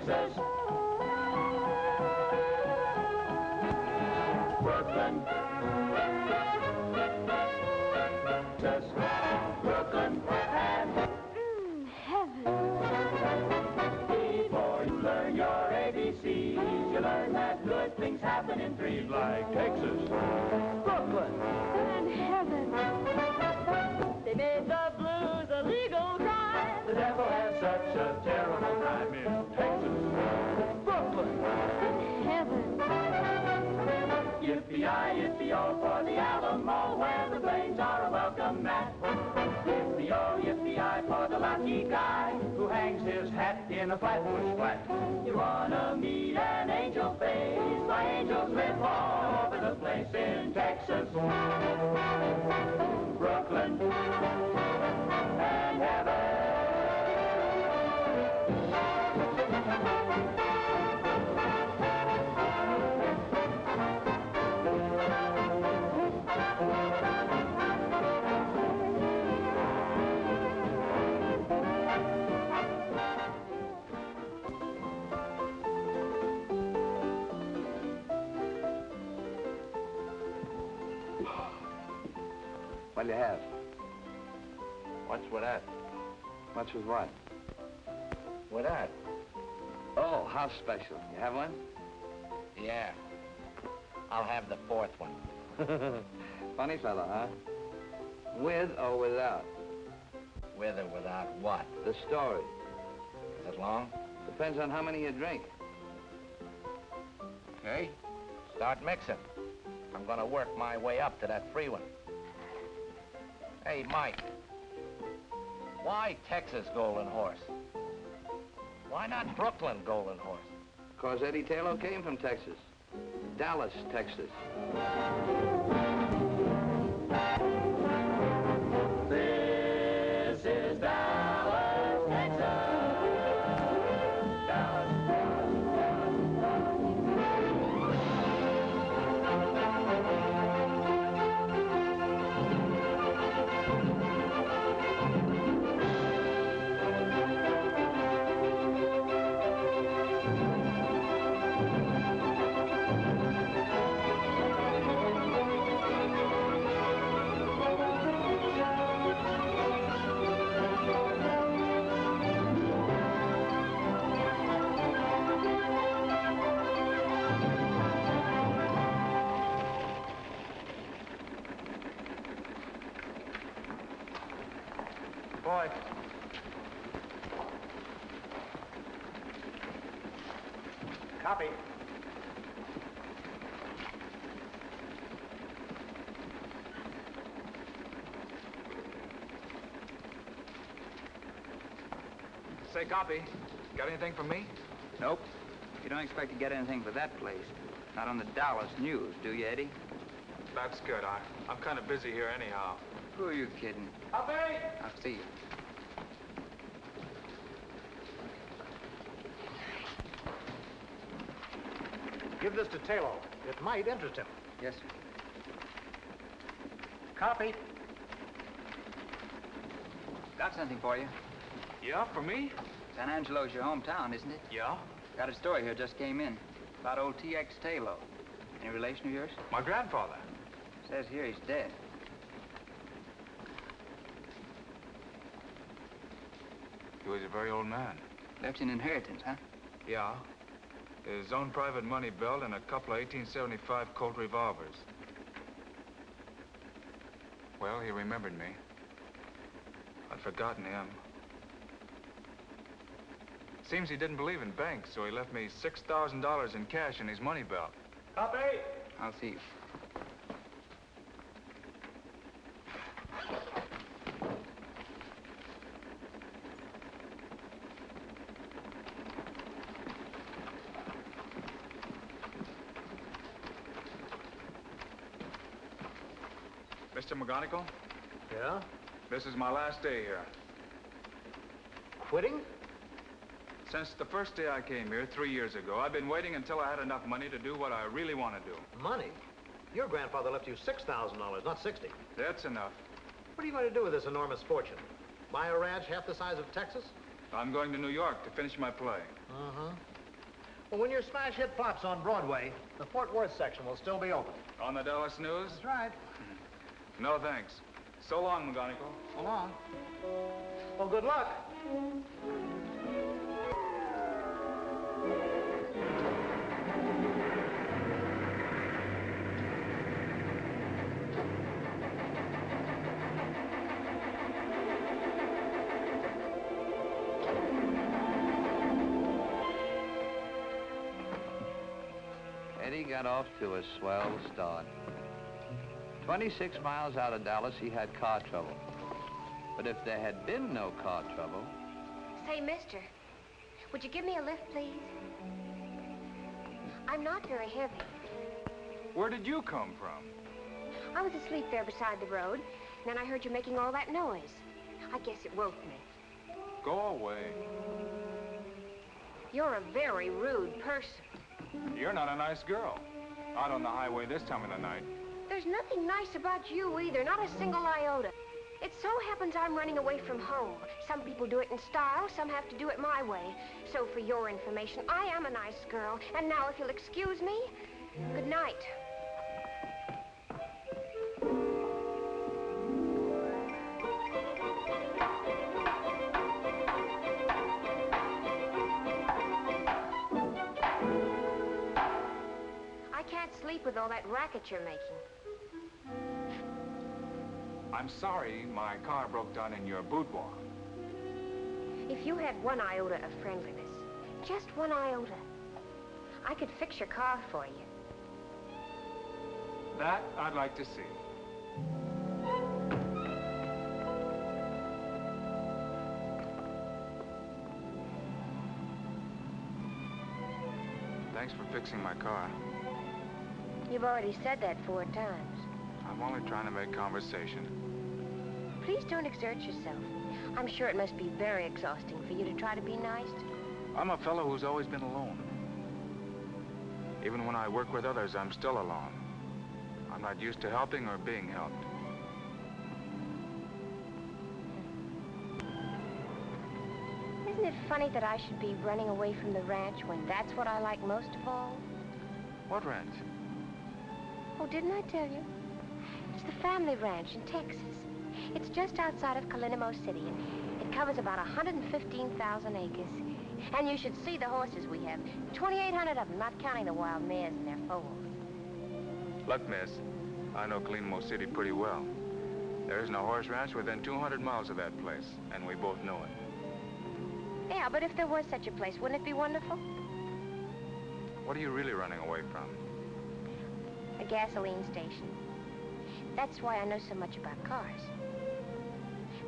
Texas. Brooklyn. Texas. Brooklyn. And heaven. Before you learn your ABCs, you learn that good things happen in threes like Texas. Brooklyn. And heaven. They made the blues a legal crime. The devil has such a terrible time in Texas. Brooklyn. And heaven. Yippee-yi, yippee-oh for the Alamo, where the plains are a welcome mat. Yippee-oh, yippee-yi for the lucky guy who hangs his hat in a flatbush flat. You wanna meet an angel face? My angels live all over the place in Texas. Brooklyn and heaven. What'll you have? What's with that? What's with what? With that? Oh, house special. You have one? Yeah. I'll have the fourth one. Funny fellow, huh? With or without? With or without what? The story. Is it long? Depends on how many you drink. Okay. Start mixing. I'm gonna work my way up to that free one. Hey, Mike. Why Texas Golden Horse? Why not Brooklyn Golden Horse? 'Cause Eddie Taylor came from Texas. Dallas, Texas. This is Dallas, Texas. Dallas, Boy. Copy. Say, copy. Got anything for me? Nope. You don't expect to get anything for that place. Not on the Dallas News, do you, Eddie? That's good. I'm kind of busy here anyhow. Who are you kidding? Copy! I'll see you. Give this to Taylor. It might interest him. Yes, sir. Copy. Got something for you. Yeah, for me? San Angelo's your hometown, isn't it? Yeah. Got a story here, just came in. About old T.X. Taylor. Any relation of yours? My grandfather. Says here he's dead. He was a very old man. Left you an inheritance, huh? Yeah. His own private money belt and a couple of 1875 Colt revolvers. Well, he remembered me. I'd forgotten him. Seems he didn't believe in banks, so he left me $6,000 in cash in his money belt. Copy. I'll see you. Mr. McGonigal, Yeah? this is my last day here. Quitting? Since the first day I came here 3 years ago, I've been waiting until I had enough money to do what I really want to do. Money? Your grandfather left you $6,000, not 60. That's enough. What are you going to do with this enormous fortune? Buy a ranch half the size of Texas? I'm going to New York to finish my play. Uh-huh. Well, when your smash hit pops on Broadway, the Fort Worth section will still be open. On the Dallas News? That's right. No, thanks. So long, McGonigal. So long. Well, good luck. Eddie got off to a swell start. 26 miles out of Dallas, he had car trouble. But if there had been no car trouble... Say, mister, would you give me a lift, please? I'm not very heavy. Where did you come from? I was asleep there beside the road, and then I heard you making all that noise. I guess it woke me. Go away. You're a very rude person. You're not a nice girl. Out on the highway this time of the night. There's nothing nice about you either, not a single iota. It so happens I'm running away from home. Some people do it in style, some have to do it my way. So for your information, I am a nice girl. And now if you'll excuse me, good night. I can't sleep with all that racket you're making. I'm sorry my car broke down in your boudoir. If you had one iota of friendliness, just one iota, I could fix your car for you. That I'd like to see. Thanks for fixing my car. You've already said that 4 times. I'm only trying to make conversation. Please don't exert yourself. I'm sure it must be very exhausting for you to try to be nice. I'm a fellow who's always been alone. Even when I work with others, I'm still alone. I'm not used to helping or being helped. Isn't it funny that I should be running away from the ranch when that's what I like most of all? What ranch? Oh, didn't I tell you? It's the family ranch in Texas. It's just outside of Calinamo City, and it covers about 115,000 acres. And you should see the horses we have. 2,800 of them, not counting the wild mares and their foals. Look, miss, I know Calinamo City pretty well. There isn't a horse ranch within 200 miles of that place, and we both know it. Yeah, but if there was such a place, wouldn't it be wonderful? What are you really running away from? A gasoline station. That's why I know so much about cars.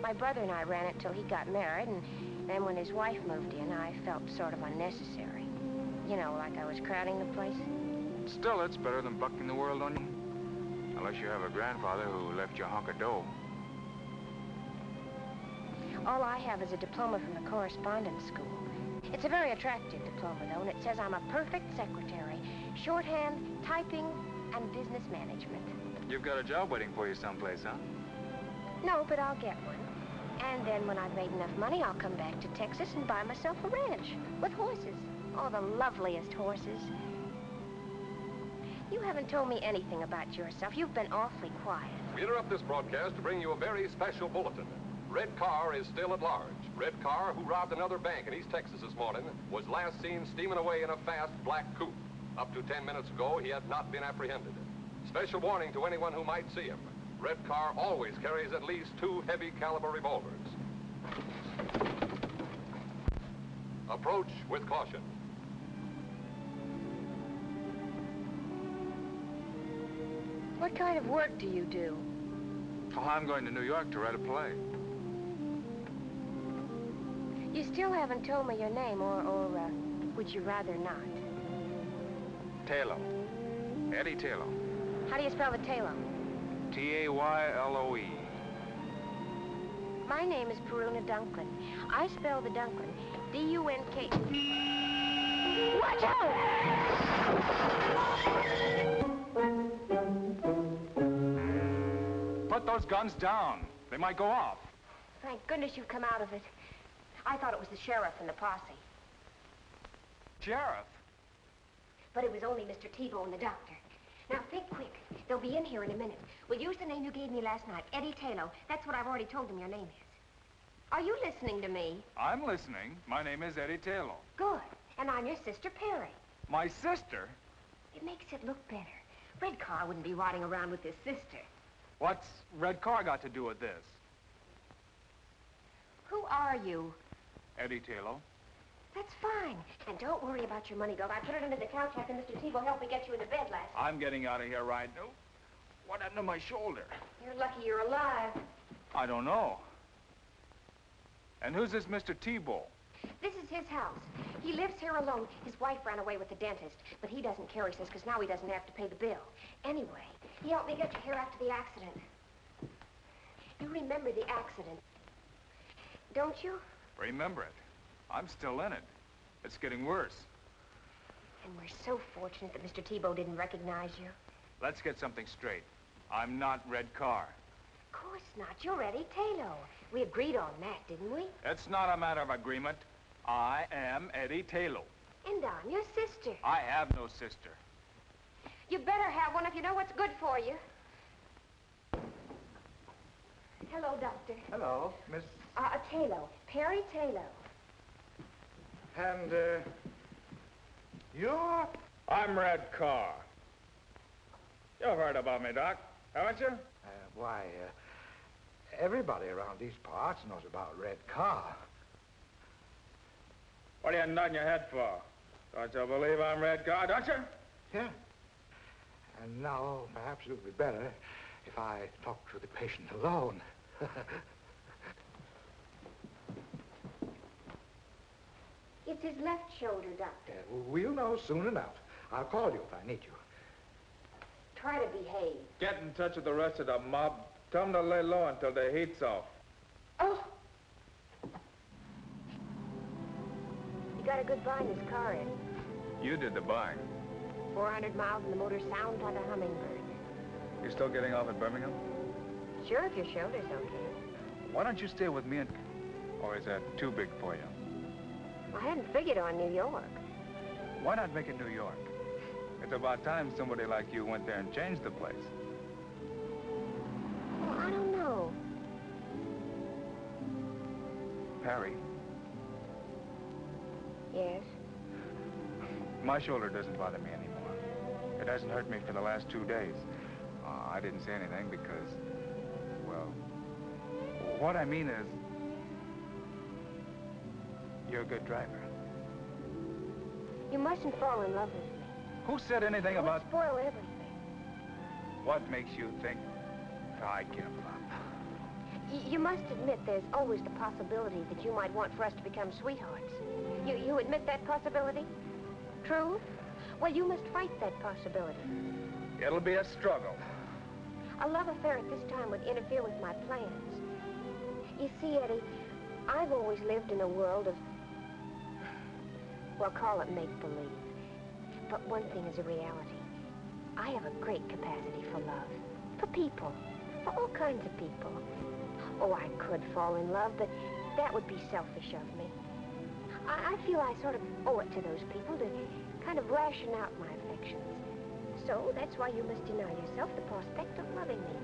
My brother and I ran it till he got married, and then when his wife moved in, I felt sort of unnecessary. You know, like I was crowding the place. Still, it's better than bucking the world on you. Unless you have a grandfather who left you a hunk of dough. All I have is a diploma from the correspondence school. It's a very attractive diploma, though, and it says I'm a perfect secretary. Shorthand, typing, and business management. You've got a job waiting for you someplace, huh? No, but I'll get one. And then when I've made enough money, I'll come back to Texas and buy myself a ranch with horses. Oh, the loveliest horses. You haven't told me anything about yourself. You've been awfully quiet. We interrupt this broadcast to bring you a very special bulletin. Red Car is still at large. Red Car, who robbed another bank in East Texas this morning, was last seen steaming away in a fast black coupe. Up to 10 minutes ago, he had not been apprehended. Special warning to anyone who might see him. Red Car always carries at least 2 heavy caliber revolvers. Approach with caution. What kind of work do you do? Oh, I'm going to New York to write a play. You still haven't told me your name, or would you rather not? Tayloe. Eddie Tayloe. How do you spell the Tayloe? T-A-Y-L-O-E. My name is Peruna Dunklin. I spell the Dunklin D-U-N-K. Watch out! Put those guns down. They might go off. Thank goodness you've come out of it. I thought it was the sheriff and the posse. Sheriff? But it was only Mr. Tebow and the doctor. Now, think quick. They'll be in here in a minute. We'll use the name you gave me last night, Eddie Taylor. That's what I've already told them your name is. Are you listening to me? I'm listening. My name is Eddie Taylor. Good. And I'm your sister, Perry. My sister? It makes it look better. Red Car wouldn't be riding around with his sister. What's Red Car got to do with this? Who are you? Eddie Taylor. That's fine. And don't worry about your money, Gov. I put it under the couch after Mr. Tebow helped me get you into bed last night. I'm getting out of here right now. What happened to my shoulder? You're lucky you're alive. I don't know. And who's this Mr. Tebow? This is his house. He lives here alone. His wife ran away with the dentist, but he doesn't care, he says, because now he doesn't have to pay the bill. Anyway, he helped me get you here after the accident. You remember the accident, don't you? Remember it. I'm still in it. It's getting worse. And we're so fortunate that Mr. Tebow didn't recognize you. Let's get something straight. I'm not Red Car. Of course not. You're Eddie Taylor. We agreed on that, didn't we? It's not a matter of agreement. I am Eddie Taylor. And I'm your sister. I have no sister. You better have one if you know what's good for you. Hello, Doctor. Hello, Miss... Taylor. Perry Taylor. And, you're... I'm Red Car. You've heard about me, Doc, haven't you? Why, everybody around these parts knows about Red Car. What are you nodding your head for? Don't you believe I'm Red Car, don't you? Yeah. And now, perhaps it would be better if I talk to the patient alone. It's his left shoulder, Doctor. We'll know soon enough. I'll call you if I need you. Try to behave. Get in touch with the rest of the mob. Tell them to lay low until the heat's off. Oh! You got a good buy in this car, Eddie. You did the buying. 400 miles and the motor sounds like a hummingbird. You still getting off at Birmingham? Sure, if your shoulder's okay. Why don't you stay with me and... Or is that too big for you? I hadn't figured on New York. Why not make it New York? It's about time somebody like you went there and changed the place. Well, I don't know. Perry, Yes? my shoulder doesn't bother me anymore. It hasn't hurt me for the last 2 days. I didn't say anything because, well, what I mean is, you're a good driver. You mustn't fall in love with me. Who said anything It would about... spoil everything. What makes you think I'd give up? You must admit there's always the possibility that you might want for us to become sweethearts. You admit that possibility? True? Well, you must fight that possibility. It'll be a struggle. A love affair at this time would interfere with my plans. You see, Eddie, I've always lived in a world of, well, call it make-believe. But one thing is a reality. I have a great capacity for love. For people. For all kinds of people. Oh, I could fall in love, but that would be selfish of me. I feel I sort of owe it to those people to kind of ration out my affections. So that's why you must deny yourself the prospect of loving me.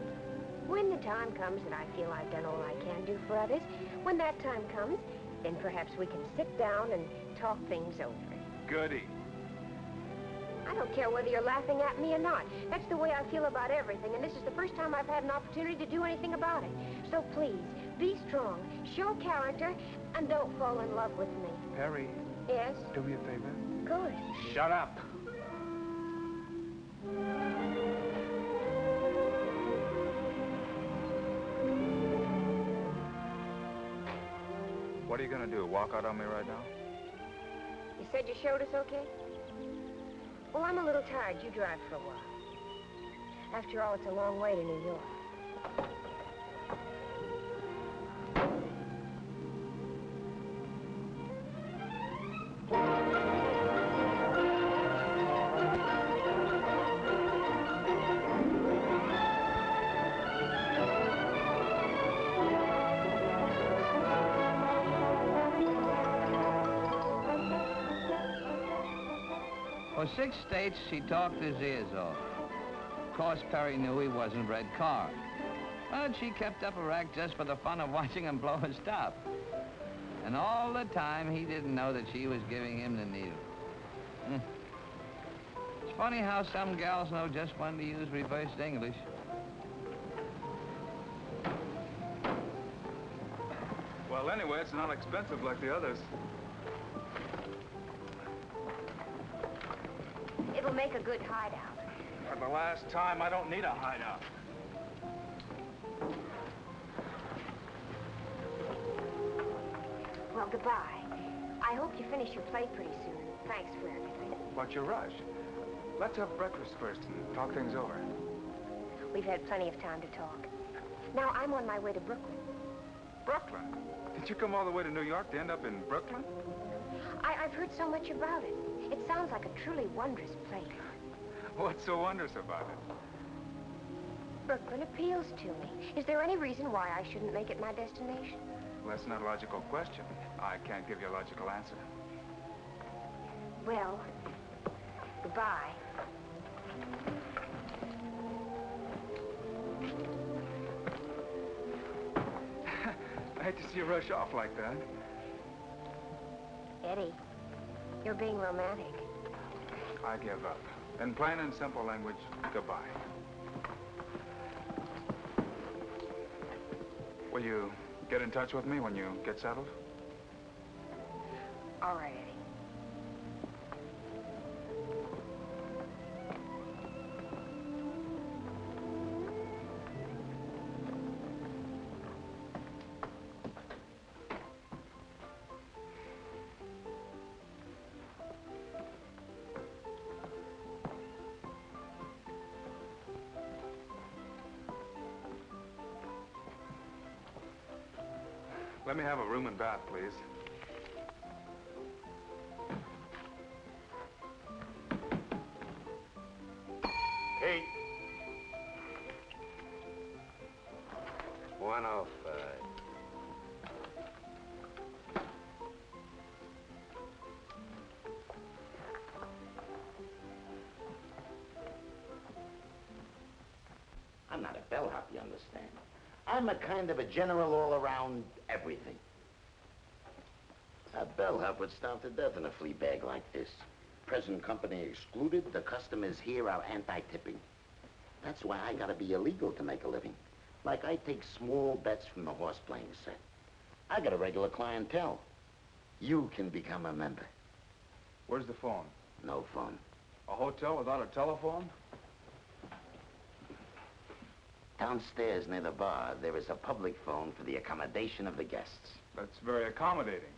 When the time comes that I feel I've done all I can do for others, when that time comes, then perhaps we can sit down and talk things over. Goody. I don't care whether you're laughing at me or not. That's the way I feel about everything, and this is the first time I've had an opportunity to do anything about it. So please, be strong, show character, and don't fall in love with me. Perry. Yes? Do me a favor. Good. Shut up. What are you gonna do, walk out on me right now? You said your shoulder's okay? Well, I'm a little tired. You drive for a while. After all, it's a long way to New York. For 6 states, she talked his ears off. Of course, Perry knew he wasn't Red Carr. But she kept up a rack just for the fun of watching him blow his top. And all the time, he didn't know that she was giving him the needle. It's funny how some gals know just when to use reversed English. Well, anyway, it's not expensive like the others. It'll make a good hideout. For the last time, I don't need a hideout. Well, goodbye. I hope you finish your plate pretty soon. Thanks for everything. What's your rush? Let's have breakfast first and talk things over. We've had plenty of time to talk. Now, I'm on my way to Brooklyn. Brooklyn? Did you come all the way to New York to end up in Brooklyn? I've heard so much about it. It sounds like a truly wondrous place. What's so wondrous about it? Brooklyn appeals to me. Is there any reason why I shouldn't make it my destination? Well, that's not a logical question. I can't give you a logical answer. Well, goodbye. I hate to see you rush off like that. Eddie, you're being romantic. I give up. In plain and simple language, goodbye. Will you get in touch with me when you get settled? All right, Eddie. Let me have a room and bath, please. Kate. 105. I'm not a bellhop, you understand. I'm a kind of a general all-around everything. A bellhop would starve to death in a flea bag like this. Present company excluded, the customers here are anti-tipping. That's why I gotta be illegal to make a living. Like I take small bets from the horse playing set. I got a regular clientele. You can become a member. Where's the phone? No phone. A hotel without a telephone? Downstairs near the bar, there is a public phone for the accommodation of the guests. That's very accommodating.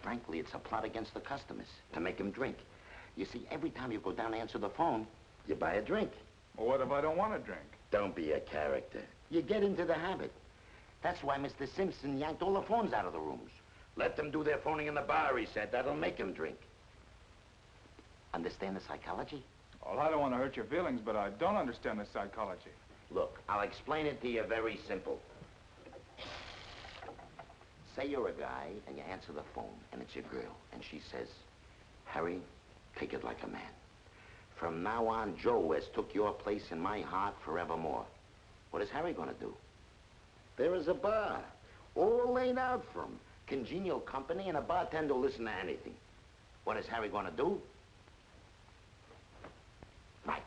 Frankly, it's a plot against the customers, to make them drink. You see, every time you go down to answer the phone, you buy a drink. Well, what if I don't want to drink? Don't be a character. You get into the habit. That's why Mr. Simpson yanked all the phones out of the rooms. Let them do their phoning in the bar, he said. That'll make them drink. Understand the psychology? Well, I don't want to hurt your feelings, but I don't understand the psychology. Look, I'll explain it to you very simple. Say you're a guy, and you answer the phone, and it's your girl, and she says, Harry, take it like a man. From now on, Joe has took your place in my heart forevermore. What is Harry gonna do? There is a bar, all laid out for him. Congenial company, and a bartender will listen to anything. What is Harry gonna do? Right.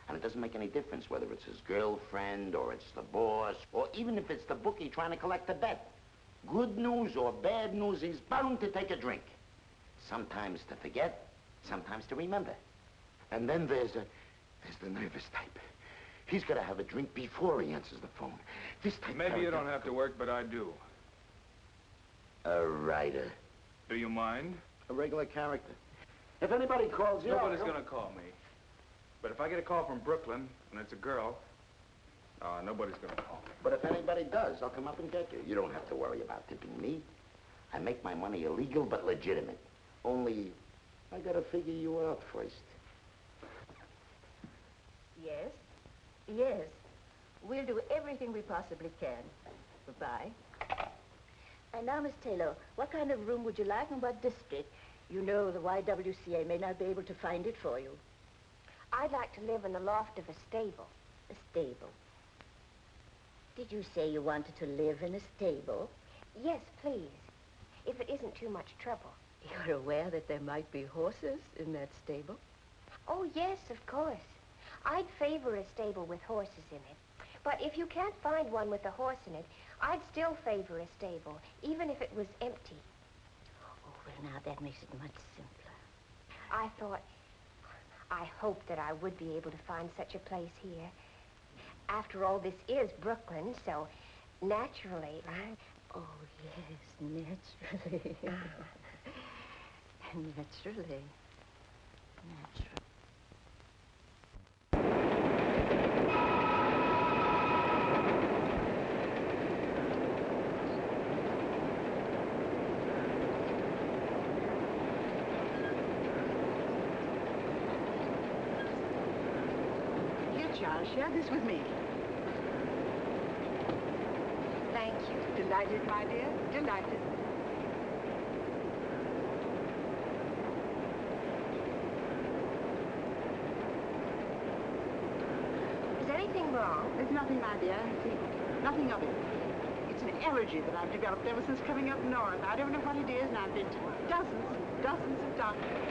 And it doesn't make any difference whether it's his girlfriend, or it's the boss, or even if it's the bookie trying to collect a bet. Good news or bad news, he's bound to take a drink. Sometimes to forget, sometimes to remember. And then there's the nervous type. He's got to have a drink before he answers the phone. This type. Maybe you don't have to work, but I do. A writer. Do you mind? A regular character. If anybody calls you... Nobody's gonna call me. But if I get a call from Brooklyn, and it's a girl, nobody's gonna call me. But if anybody does, I'll come up and get you. You don't have to worry about tipping me. I make my money illegal, but legitimate. Only, I gotta figure you out first. Yes? Yes. We'll do everything we possibly can. Goodbye. And now, Miss Taylor, what kind of room would you like and what district? You know the YWCA may not be able to find it for you. I'd like to live in the loft of a stable. A stable? Did you say you wanted to live in a stable? Yes, please. If it isn't too much trouble. You're aware that there might be horses in that stable? Oh, yes, of course. I'd favor a stable with horses in it. But if you can't find one with a horse in it, I'd still favor a stable, even if it was empty. Oh, well, now that makes it much simpler. I hoped that I would be able to find such a place here. After all, this is Brooklyn, so naturally... Oh, yes, naturally. Naturally. Charles, share this with me. Thank you. Delighted, my dear. Delighted. Is anything wrong? There's nothing, my dear. See, nothing of it. It's an allergy that I've developed ever since coming up north. I don't know what it is, and I've been to dozens and dozens of doctors.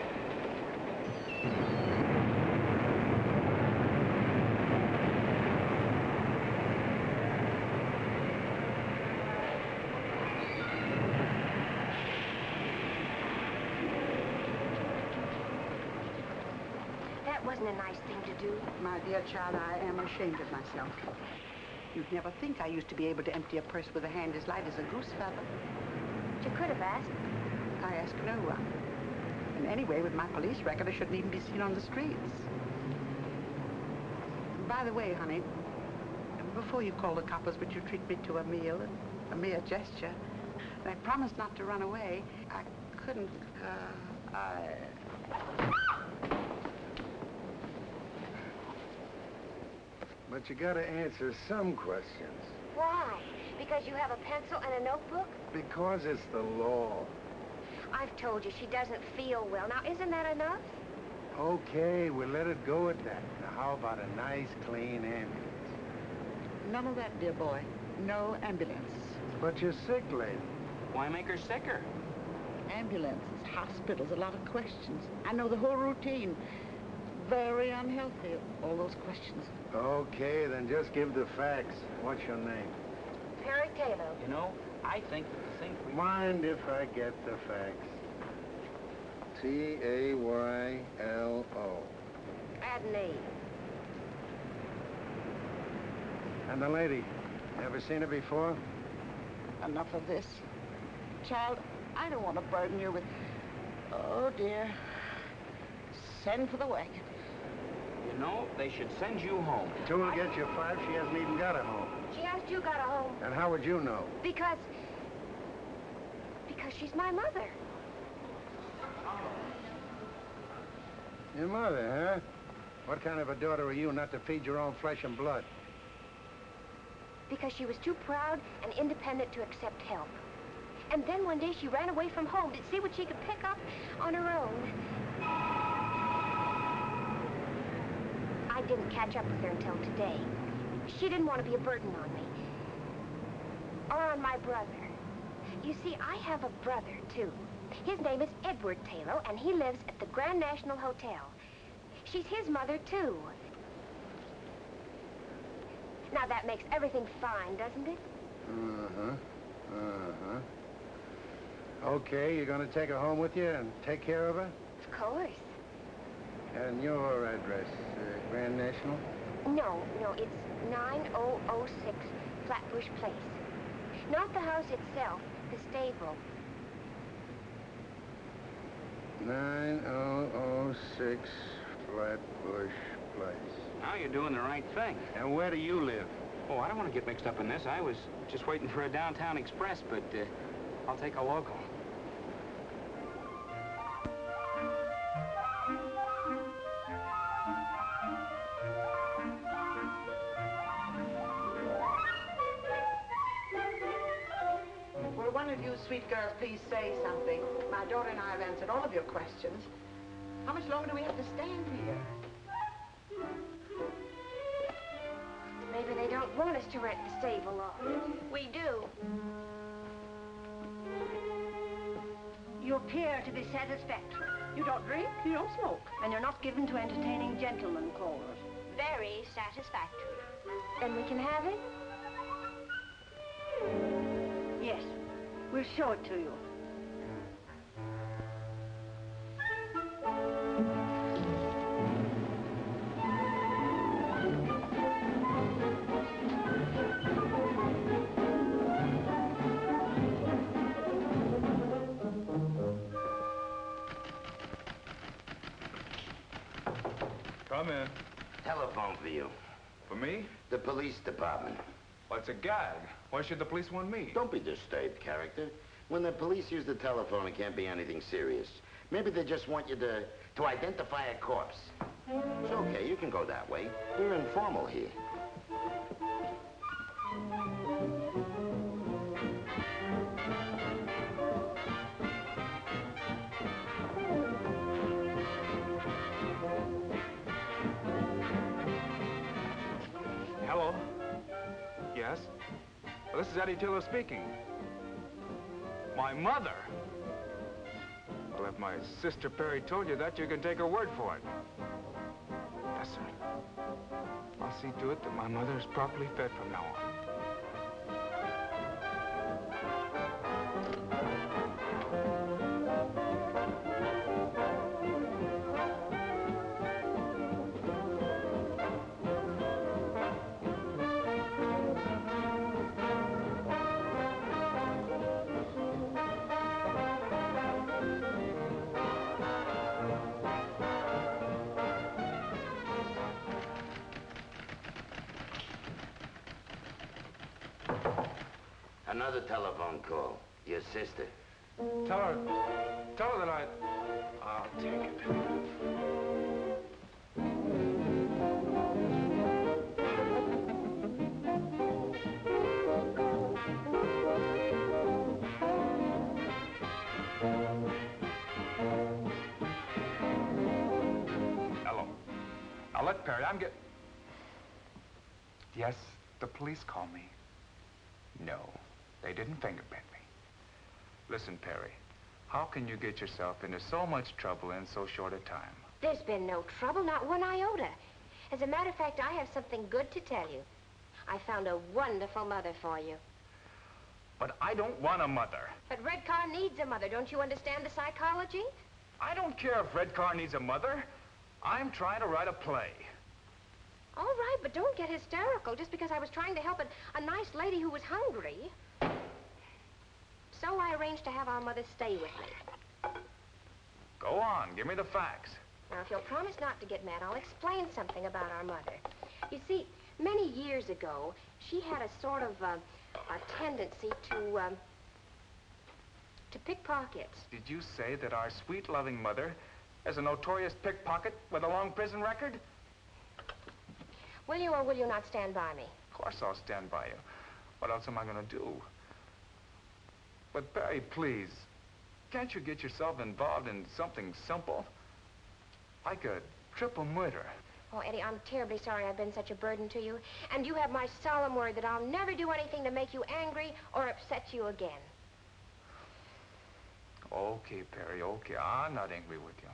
Wasn't a nice thing to do. My dear child, I am ashamed of myself. You'd never think I used to be able to empty a purse with a hand as light as a goose feather. You could have asked. I asked no one. And anyway, with my police record, I shouldn't even be seen on the streets. By the way, honey, before you call the coppers, would you treat me to a meal, a mere gesture? And I promised not to run away. I couldn't, But you gotta answer some questions. Why? Because you have a pencil and a notebook? Because it's the law. I've told you she doesn't feel well. Now, isn't that enough? Okay, we'll let it go at that. Now, how about a nice, clean ambulance? None of that, dear boy. No ambulance. But you're sick, lady. Why make her sicker? Ambulances, hospitals, a lot of questions. I know the whole routine. Very unhealthy, all those questions. Okay, then just give the facts. What's your name? Perry Taylor. You know, I think that the thing... Mind if I get the facts? T-A-Y-L-O. Add an E. And the lady, ever seen her before? Enough of this. Child, I don't want to burden you with... Oh, dear. Send for the wagon. You know, they should send you home. Two will get you five. She hasn't even got a home. She asked you got a home. And how would you know? Because she's my mother. Your mother, huh? What kind of a daughter are you not to feed your own flesh and blood? Because she was too proud and independent to accept help. And then one day she ran away from home to see what she could pick up on her own. I didn't catch up with her until today. She didn't want to be a burden on me. Or on my brother. You see, I have a brother, too. His name is Edward Taylor, and he lives at the Grand National Hotel. She's his mother, too. Now, that makes everything fine, doesn't it? Uh-huh. Uh-huh. Okay, you're going to take her home with you and take care of her? Of course. And your address, Grand National? No, it's 9006 Flatbush Place. Not the house itself, the stable. 9006 Flatbush Place. Now you're doing the right thing. And where do you live? Oh, I don't want to get mixed up in this. I was just waiting for a downtown express, but I'll take a local. Will one of you sweet girls please say something? My daughter and I have answered all of your questions. How much longer do we have to stand here? Maybe they don't want us to rent the stable longer. We do. You appear to be satisfactory. You don't drink, you don't smoke, and you're not given to entertaining gentlemen callers. Very satisfactory. Then we can have it? Yes, we'll show it to you. Come in. Telephone for you. For me? The police department. Well, it's a gag. Why should the police want me? Don't be disturbed, character. When the police use the telephone, it can't be anything serious. Maybe they just want you to identify a corpse. It's okay, you can go that way. We're informal here. Hello? Yes? Well, this is Eddie Taylor speaking. My mother? Well, if my sister Perry told you that, you can take her word for it. Yes, sir. I'll see to it that my mother is properly fed from now on. Another telephone call. Your sister. Tell her that I'll take it. Hello. Now, look, Perry, Yes, the police called me. No, they didn't fingerprint me. Listen, Perry, how can you get yourself into so much trouble in so short a time? There's been no trouble, not one iota. As a matter of fact, I have something good to tell you. I found a wonderful mother for you. But I don't want a mother. But Red Car needs a mother. Don't you understand the psychology? I don't care if Red Car needs a mother. I'm trying to write a play. All right, but don't get hysterical just because I was trying to help a nice lady who was hungry. So I arranged to have our mother stay with me. Go on, give me the facts. Now, if you'll promise not to get mad, I'll explain something about our mother. You see, many years ago, she had a sort of a tendency to pickpockets. Did you say that our sweet, loving mother is a notorious pickpocket with a long prison record? Will you or will you not stand by me? Of course I'll stand by you. What else am I going to do? But, Perry, please, can't you get yourself involved in something simple? Like a triple murder. Oh, Eddie, I'm terribly sorry I've been such a burden to you. And you have my solemn word that I'll never do anything to make you angry or upset you again. Okay, Perry, okay. I'm not angry with you.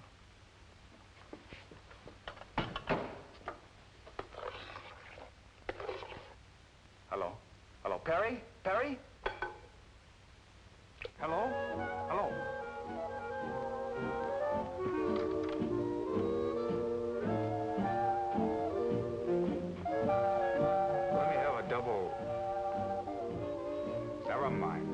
Hello? Hello, Perry? Perry? Hello? Hello? Let me have a double. Never mind.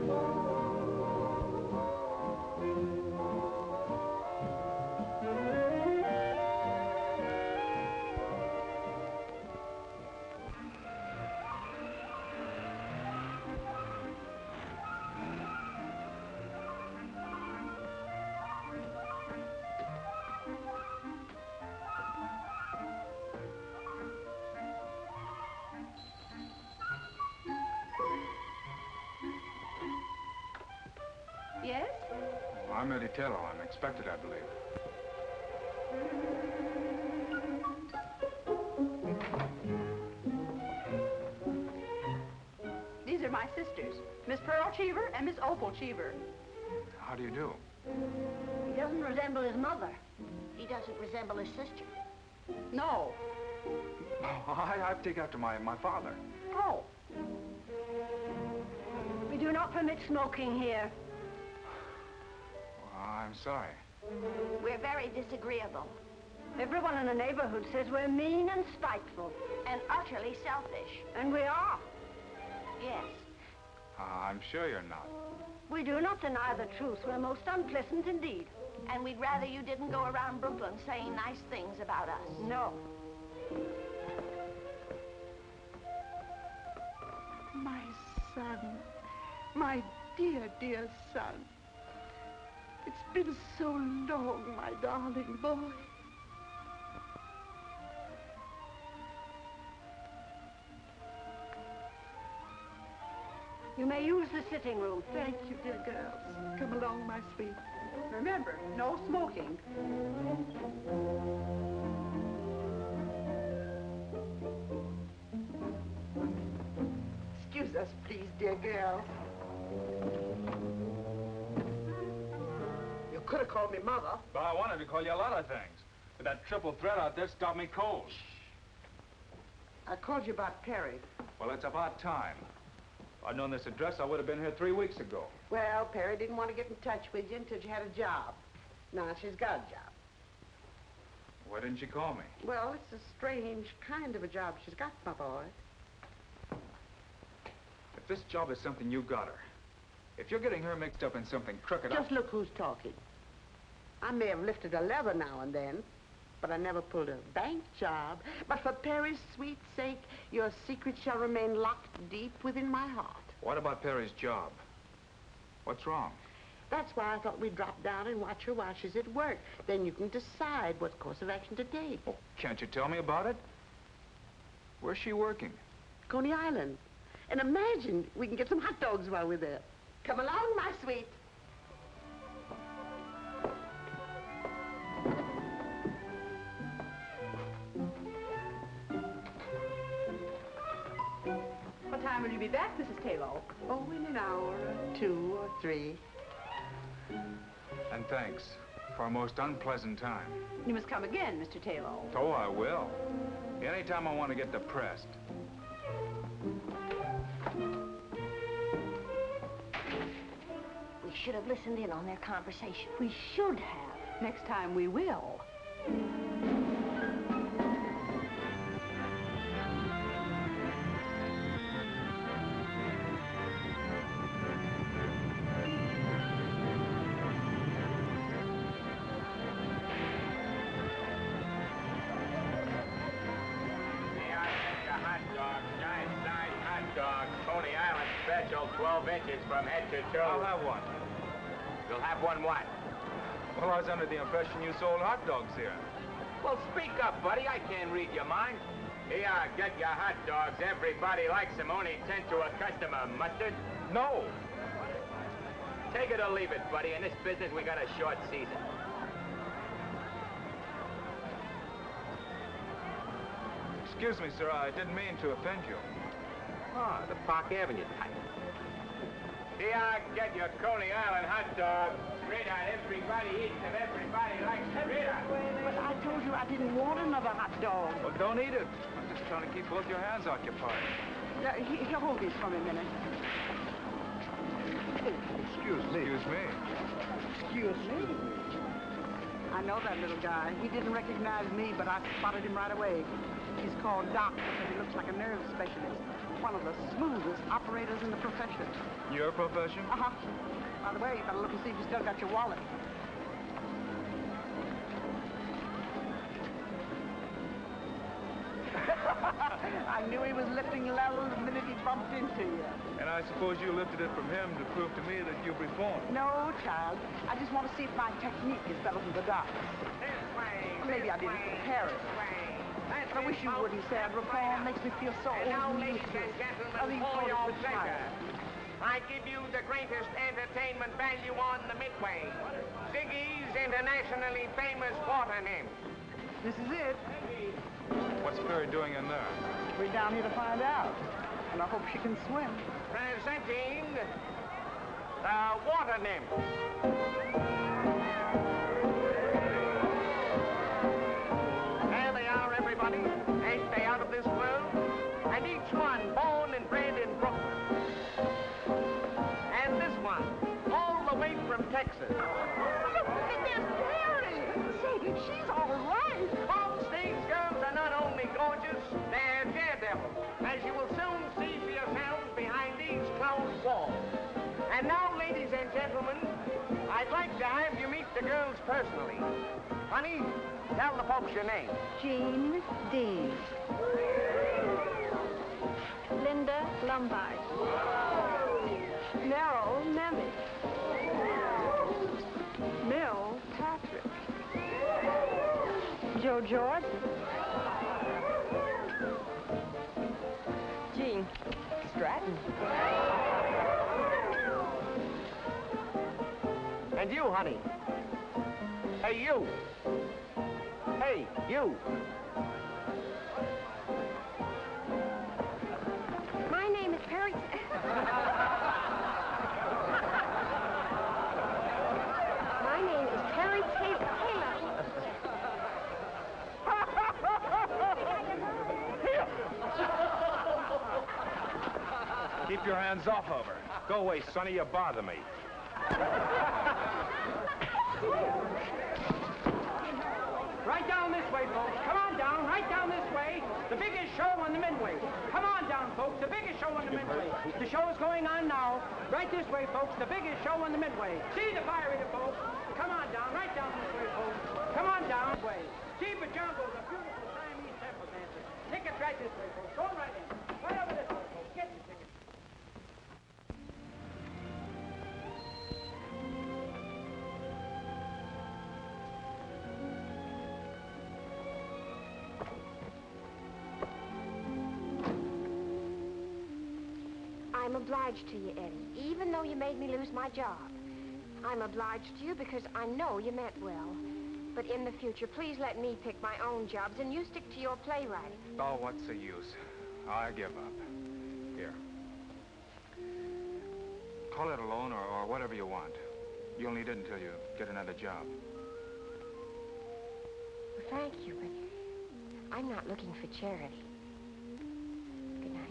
I'm Eddie Taylor. I'm expected, I believe. These are my sisters, Miss Pearl Cheever and Miss Opal Cheever. How do you do? He doesn't resemble his mother. He doesn't resemble his sister. No. Oh, I take after my father. Oh. We do not permit smoking here. I'm sorry. We're very disagreeable. Everyone in the neighborhood says we're mean and spiteful. And utterly selfish. And we are. Yes. I'm sure you're not. We do not deny the truth. We're most unpleasant indeed. And we'd rather you didn't go around Brooklyn saying nice things about us. No. My son. My dear, dear son. It's been so long, my darling boy. You may use the sitting room. Thank you, dear girls. Come along, my sweet. Remember, no smoking. Excuse us, please, dear girls. You could have called me Mother. But I wanted to call you a lot of things. But that triple threat out there stopped me cold. I called you about Perry. Well, it's about time. If I'd known this address, I would have been here 3 weeks ago. Well, Perry didn't want to get in touch with you until you had a job. Now she's got a job. Why didn't she call me? Well, it's a strange kind of a job she's got, my boy. If this job is something you got her, if you're getting her mixed up in something crooked, Just look who's talking. I may have lifted a lever now and then, but I never pulled a bank job. But for Perry's sweet sake, your secret shall remain locked deep within my heart. What about Perry's job? What's wrong? That's why I thought we'd drop down and watch her while she's at work. Then you can decide what course of action to take. Oh, can't you tell me about it? Where's she working? Coney Island. And imagine we can get some hot dogs while we're there. Come along, my sweet. What time will you be back, Mrs. Taylor? Oh, in an hour or 2 or 3. And thanks for a most unpleasant time. You must come again, Mr. Taylor. Oh, I will. Anytime I want to get depressed. We should have listened in on their conversation. We should have. Next time we will. Coney Island special, 12 inches from head to toe. I'll have one. You'll have one what? Well, I was under the impression you sold hot dogs here. Well, speak up, buddy. I can't read your mind. Here, get your hot dogs. Everybody likes them. Only 10 to a customer. Mustard? No. Take it or leave it, buddy. In this business, we got a short season. Excuse me, sir. I didn't mean to offend you. Oh, the Park Avenue type. Here, get your Coney Island hot dogs. Sweetheart, everybody eats them. Everybody likes them. But I told you I didn't want another hot dog. Well, don't eat it. I'm just trying to keep both your hands occupied. Here, hold these for me a minute. Excuse me. Excuse me. Excuse me. I know that little guy. He didn't recognize me, but I spotted him right away. He's called Doc because he looks like a nerve specialist. One of the smoothest operators in the profession. Your profession? Uh-huh. By the way, you better look and see if you still got your wallet. I knew he was lifting levels the minute he bumped into you. And I suppose you lifted it from him to prove to me that you've reformed. No, child. I just want to see if my technique is better than the doc's. Maybe I didn't prepare it. I wish you wouldn't say I'd reform. Makes me feel so old and useless. ladies and gentlemen, for your pleasure. I give you the greatest entertainment value on the Midway. Ziggy's internationally famous water nymph. This is it. What's Perry doing in there? We're down here to find out. And I hope she can swim. Presenting the water nymph. There they are, everybody. Ain't they out of this world? And each one born and bred in Brooklyn. And this one, all the way from Texas. Miss Perry! Say, she's all right. Folks, these girls are not only gorgeous, they're daredevils, as you will soon see for yourselves behind these closed walls. And now, ladies and gentlemen, I'd like to have you meet the girls personally. Honey, tell the folks your name. Jean Dean. Linda Lombard. Merrill Nemeth. Mill Patrick. Joe Jordan. Jean Stratton. And you, honey. Hey, you. Hey, you. My name is Perry... My name is Perry Taylor. Keep your hands off of her. Go away, Sonny. You bother me. Right down this way, folks. Come on down, right down this way. The biggest show on the Midway. Come on down, folks. The biggest show on the Midway. The show is going on now. Right this way, folks. The biggest show on the Midway. See the fire eater, folks. Come on down, right down this way, folks. Come on down. See Bajambo's a beautiful Siamese temple dancer. Tickets right this way, folks. Go right in. Right over this way, folks. Get your tickets. I'm obliged to you, Eddie, even though you made me lose my job. I'm obliged to you because I know you meant well. But in the future, please let me pick my own jobs, and you stick to your playwriting. Oh, what's the use? I give up. Here. Call it a loan or whatever you want. You'll need it until you get another job. Well, thank you, but I'm not looking for charity. Good night.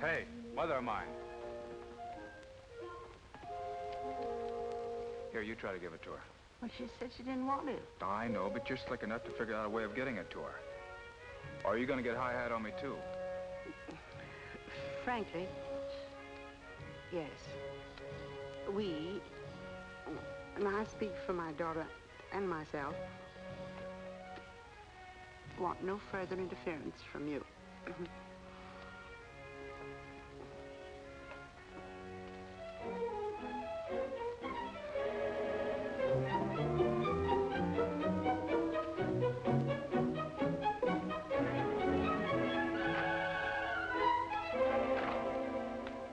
Hey, mother of mine. Here, you try to give it to her. Well, she said she didn't want it. I know, but you're slick enough to figure out a way of getting it to her. Or are you going to get high-hat on me, too? Frankly, yes. We, and I speak for my daughter and myself, want no further interference from you.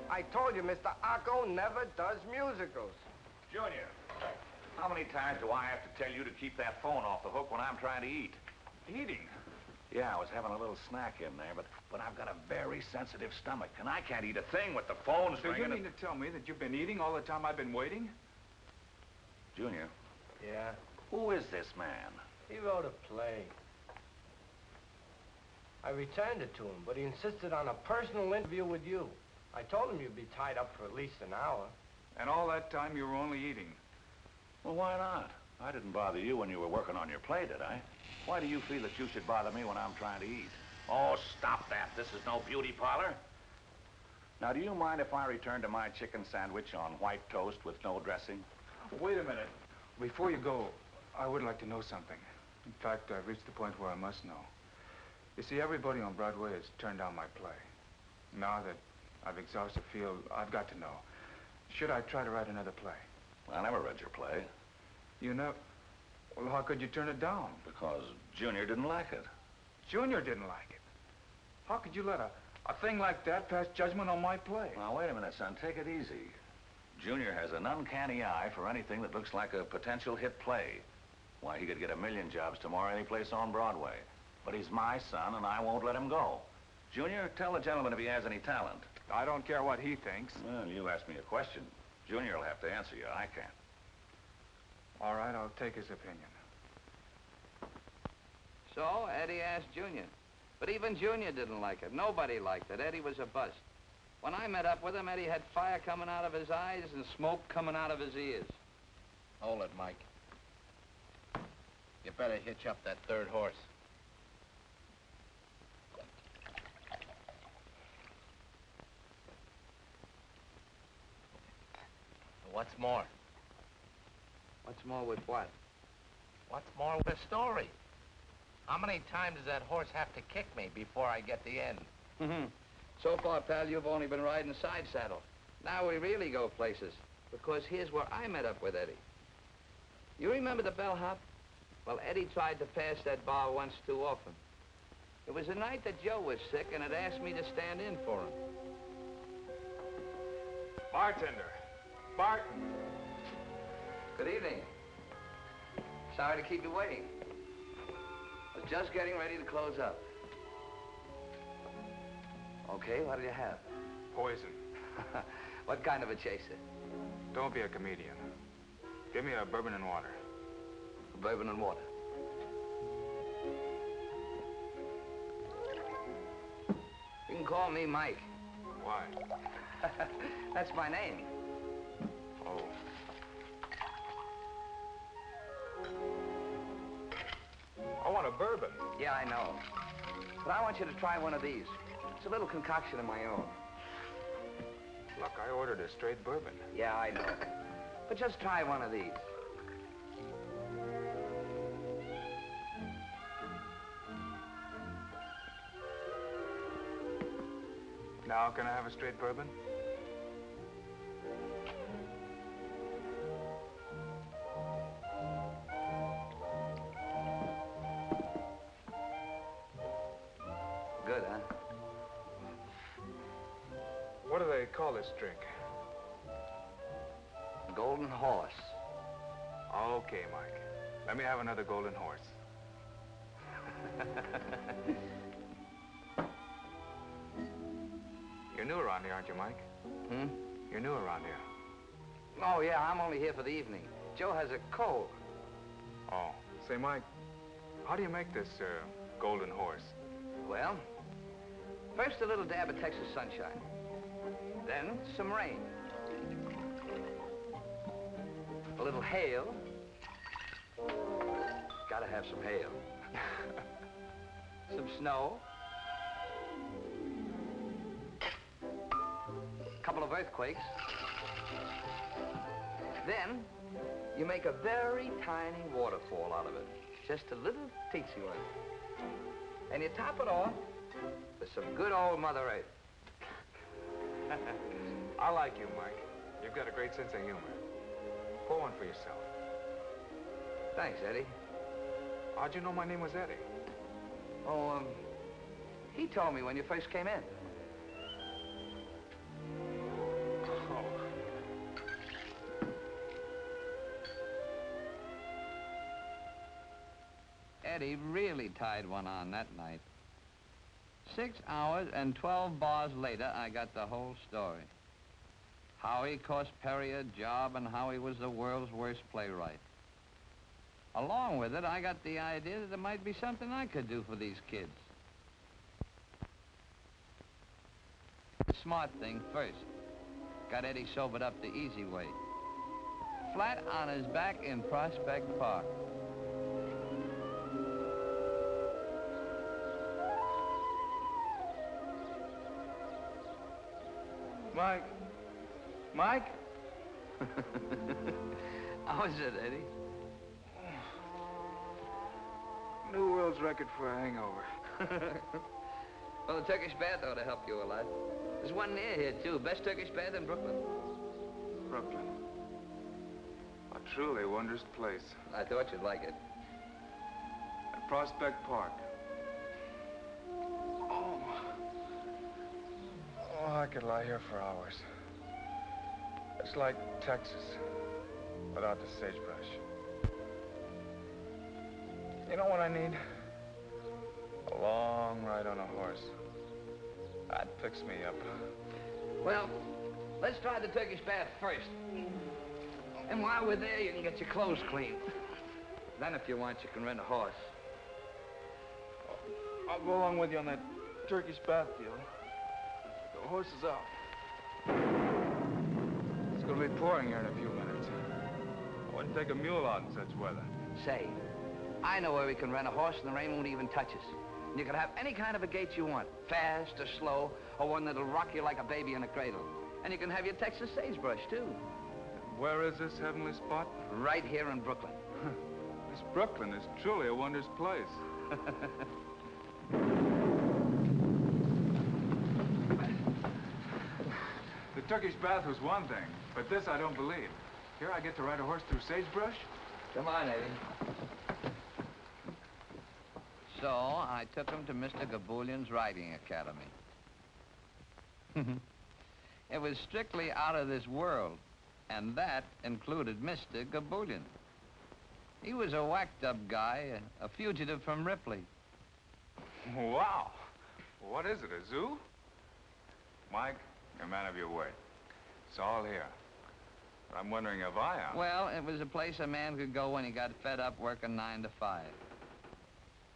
I told you, Mr. Acco never does musicals. Junior, how many times do I have to tell you to keep that phone off the hook when I'm trying to eat? Eating? Yeah, I was having a little snack in there, but I've got a very sensitive stomach, and I can't eat a thing with the phones Do ringing. you mean to tell me that you've been eating all the time I've been waiting? Junior, Yeah? who is this man? He wrote a play. I returned it to him, but he insisted on a personal interview with you. I told him you'd be tied up for at least an hour. And all that time you were only eating? Well, why not? I didn't bother you when you were working on your play, did I? Why do you feel that you should bother me when I'm trying to eat? Oh, stop that. This is no beauty parlor. Now, do you mind if I return to my chicken sandwich on white toast with no dressing? Wait a minute. Before you go, I would like to know something. In fact, I've reached the point where I must know. You see, everybody on Broadway has turned down my play. Now that I've exhausted the field, I've got to know. Should I try to write another play? I never read your play. You know... Well, how could you turn it down? Because Junior didn't like it. Junior didn't like it? How could you let A thing like that passed judgment on my play. Now, wait a minute, son. Take it easy. Junior has an uncanny eye for anything that looks like a potential hit play. Why, he could get 1,000,000 jobs tomorrow any place on Broadway. But he's my son, and I won't let him go. Junior, tell the gentleman if he has any talent. I don't care what he thinks. Well, you asked me a question. Junior will have to answer you. I can't. All right, I'll take his opinion. So Eddie asked Junior. But even Junior didn't like it. Nobody liked it. Eddie was a bust. When I met up with him, Eddie had fire coming out of his eyes and smoke coming out of his ears. Hold it, Mike. You better hitch up that third horse. What's more? What's more with what? What's more with the story? How many times does that horse have to kick me before I get the end? So far, pal, you've only been riding side saddle. Now we really go places, because here's where I met up with Eddie. You remember the bellhop? Well, Eddie tried to pass that bar once too often. It was the night that Joe was sick and had asked me to stand in for him. Bartender. Bart. Good evening. Sorry to keep you waiting. Was just getting ready to close up. Okay, what do you have? Poison. What kind of a chaser? Don't be a comedian. Give me a bourbon and water. Bourbon and water. You can call me Mike. Why? That's my name. Oh. I want a bourbon. Yeah, I know. But I want you to try one of these. It's a little concoction of my own. Look, I ordered a straight bourbon. Yeah, I know. But just try one of these. Now, can I have a straight bourbon? Good, huh? What do they call this drink? Golden Horse. Okay, Mike. Let me have another golden horse. You're new around here, aren't you, Mike? Hmm? You're new around here. Oh, yeah, I'm only here for the evening. Joe has a cold. Oh. Say, Mike, how do you make this, golden horse? Well, first a little dab of Texas sunshine. Then some rain. A little hail. Gotta have some hail. Some snow. A couple of earthquakes. Then you make a very tiny waterfall out of it. Just a little teensy one. And you top it off with some good old Mother Earth. I like you, Mike. You've got a great sense of humor. Pour one for yourself. Thanks, Eddie. How'd you know my name was Eddie? Oh, he told me when you first came in. Oh. Eddie really tied one on that night. 6 hours and 12 bars later, I got the whole story. How he cost Perry a job and how he was the world's worst playwright. Along with it, I got the idea that there might be something I could do for these kids. The smart thing first. Got Eddie sobered up the easy way. Flat on his back in Prospect Park. Mike. Mike? How is it, Eddie? New world's record for a hangover. Well, the Turkish bath ought to help you a lot. There's one near here, too. Best Turkish bath in Brooklyn. Brooklyn. A truly wondrous place. I thought you'd like it. At Prospect Park. Oh. I could lie here for hours. It's like Texas, without the sagebrush. You know what I need? A long ride on a horse. That picks me up. Well, let's try the Turkish bath first. And while we're there, you can get your clothes clean. Then, if you want, you can rent a horse. I'll go along with you on that Turkish bath deal. The horse is out. It's gonna be pouring here in a few minutes. I wouldn't take a mule out in such weather. Say, I know where we can rent a horse and the rain won't even touch us. And you can have any kind of a gait you want, fast or slow, or one that'll rock you like a baby in a cradle. And you can have your Texas sagebrush, too. Where is this heavenly spot? Right here in Brooklyn. This Brooklyn is truly a wondrous place. The Turkish bath was one thing, but this I don't believe. Here I get to ride a horse through sagebrush? Come on, Eddie. So I took him to Mr. Gaboulian's riding academy. It was strictly out of this world, and that included Mr. Gaboulian. He was a whacked-up guy, a fugitive from Ripley. Wow. What is it, a zoo? Mike, you're a man of your word. It's all here. But I'm wondering if I am. Well, it was a place a man could go when he got fed up working 9 to 5.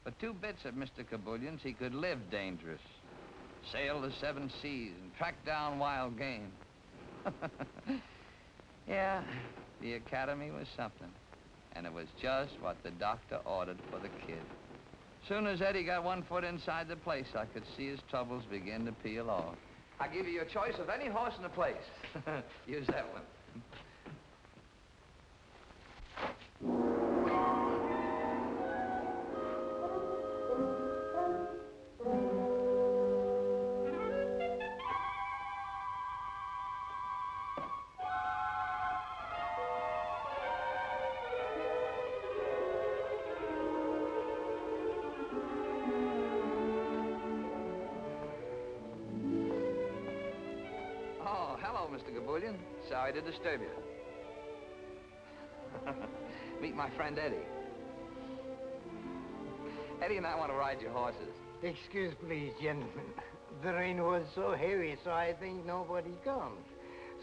But 2 bits at Mr. Gaboulian's, he could live dangerous, sail the 7 seas, and track down wild game. Yeah, the academy was something. And it was just what the doctor ordered for the kid. Soon as Eddie got 1 foot inside the place, I could see his troubles begin to peel off. I give you a choice of any horse in the place. Use that one. Mr. Gaboulian. Sorry to disturb you. Meet my friend Eddie. Eddie and I want to ride your horses. Excuse, please, gentlemen. The rain was so heavy, so I think nobody comes.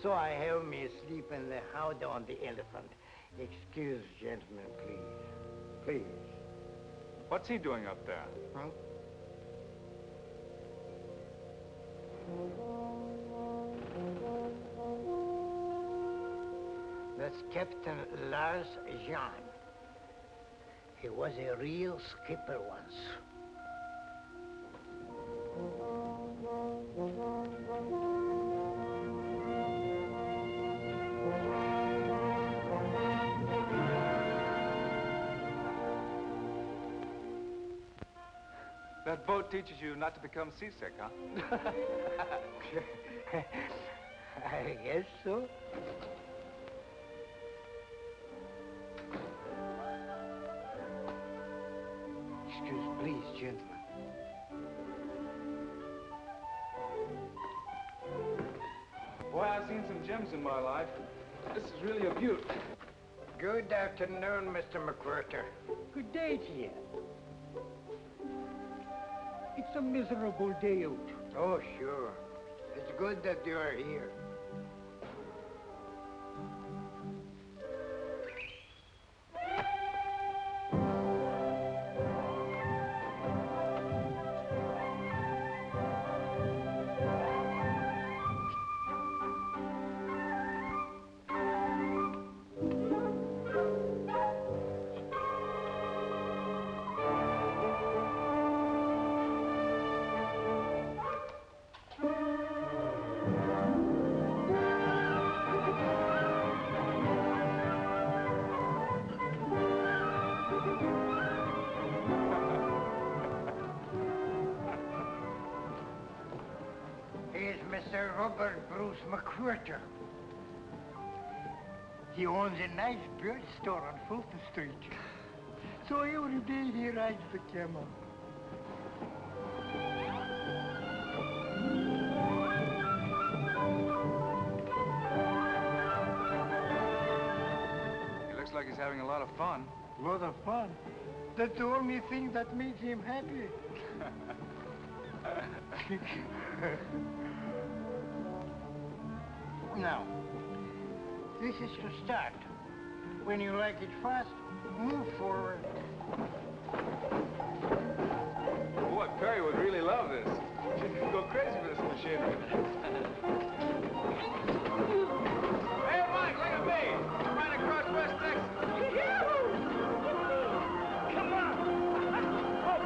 So I have me sleep in the house on the elephant. Excuse, gentlemen, please. Please. What's he doing up there? Huh? That's Captain Lars Jean. He was a real skipper once. That boat teaches you not to become seasick, huh? I guess so. Excuse, please, gentlemen. Boy, I've seen some gems in my life. This is really a beaut. Good afternoon, Mr. McWhirter. Good day to you. It's a miserable day out. Oh, sure. It's good that you are here. Mr. Robert Bruce McWhirter. He owns a nice beer store on Fulton Street. So every day he rides the camel. having a lot of fun. Lot of fun? That's the only thing that makes him happy. Now, this is to start. When you like it fast, move forward. Boy, Perry would really love this. She'd go crazy for this machine. Hey, Mike, look at me. I'm right across West Texas. Come on. Oh,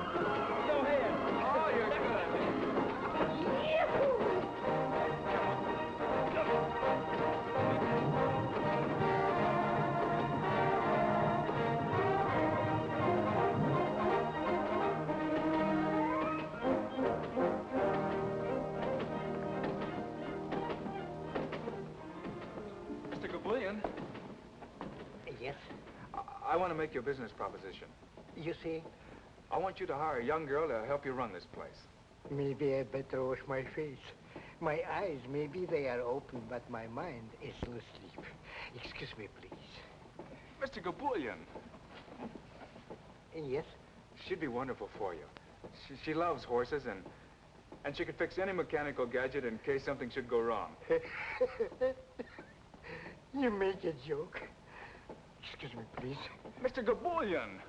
go ahead. Oh, you're good. Mr. Gabulian. Yes? I want to make you a business proposition. You see, I want you to hire a young girl to help you run this place. maybe I better wash my face. My eyes, maybe they are open, but my mind is asleep. Excuse me, please. Mr. Gabulian. Yes? She'd be wonderful for you. She loves horses, and she could fix any mechanical gadget in case something should go wrong. You make a joke. Excuse me, please. Mr. Gabulian.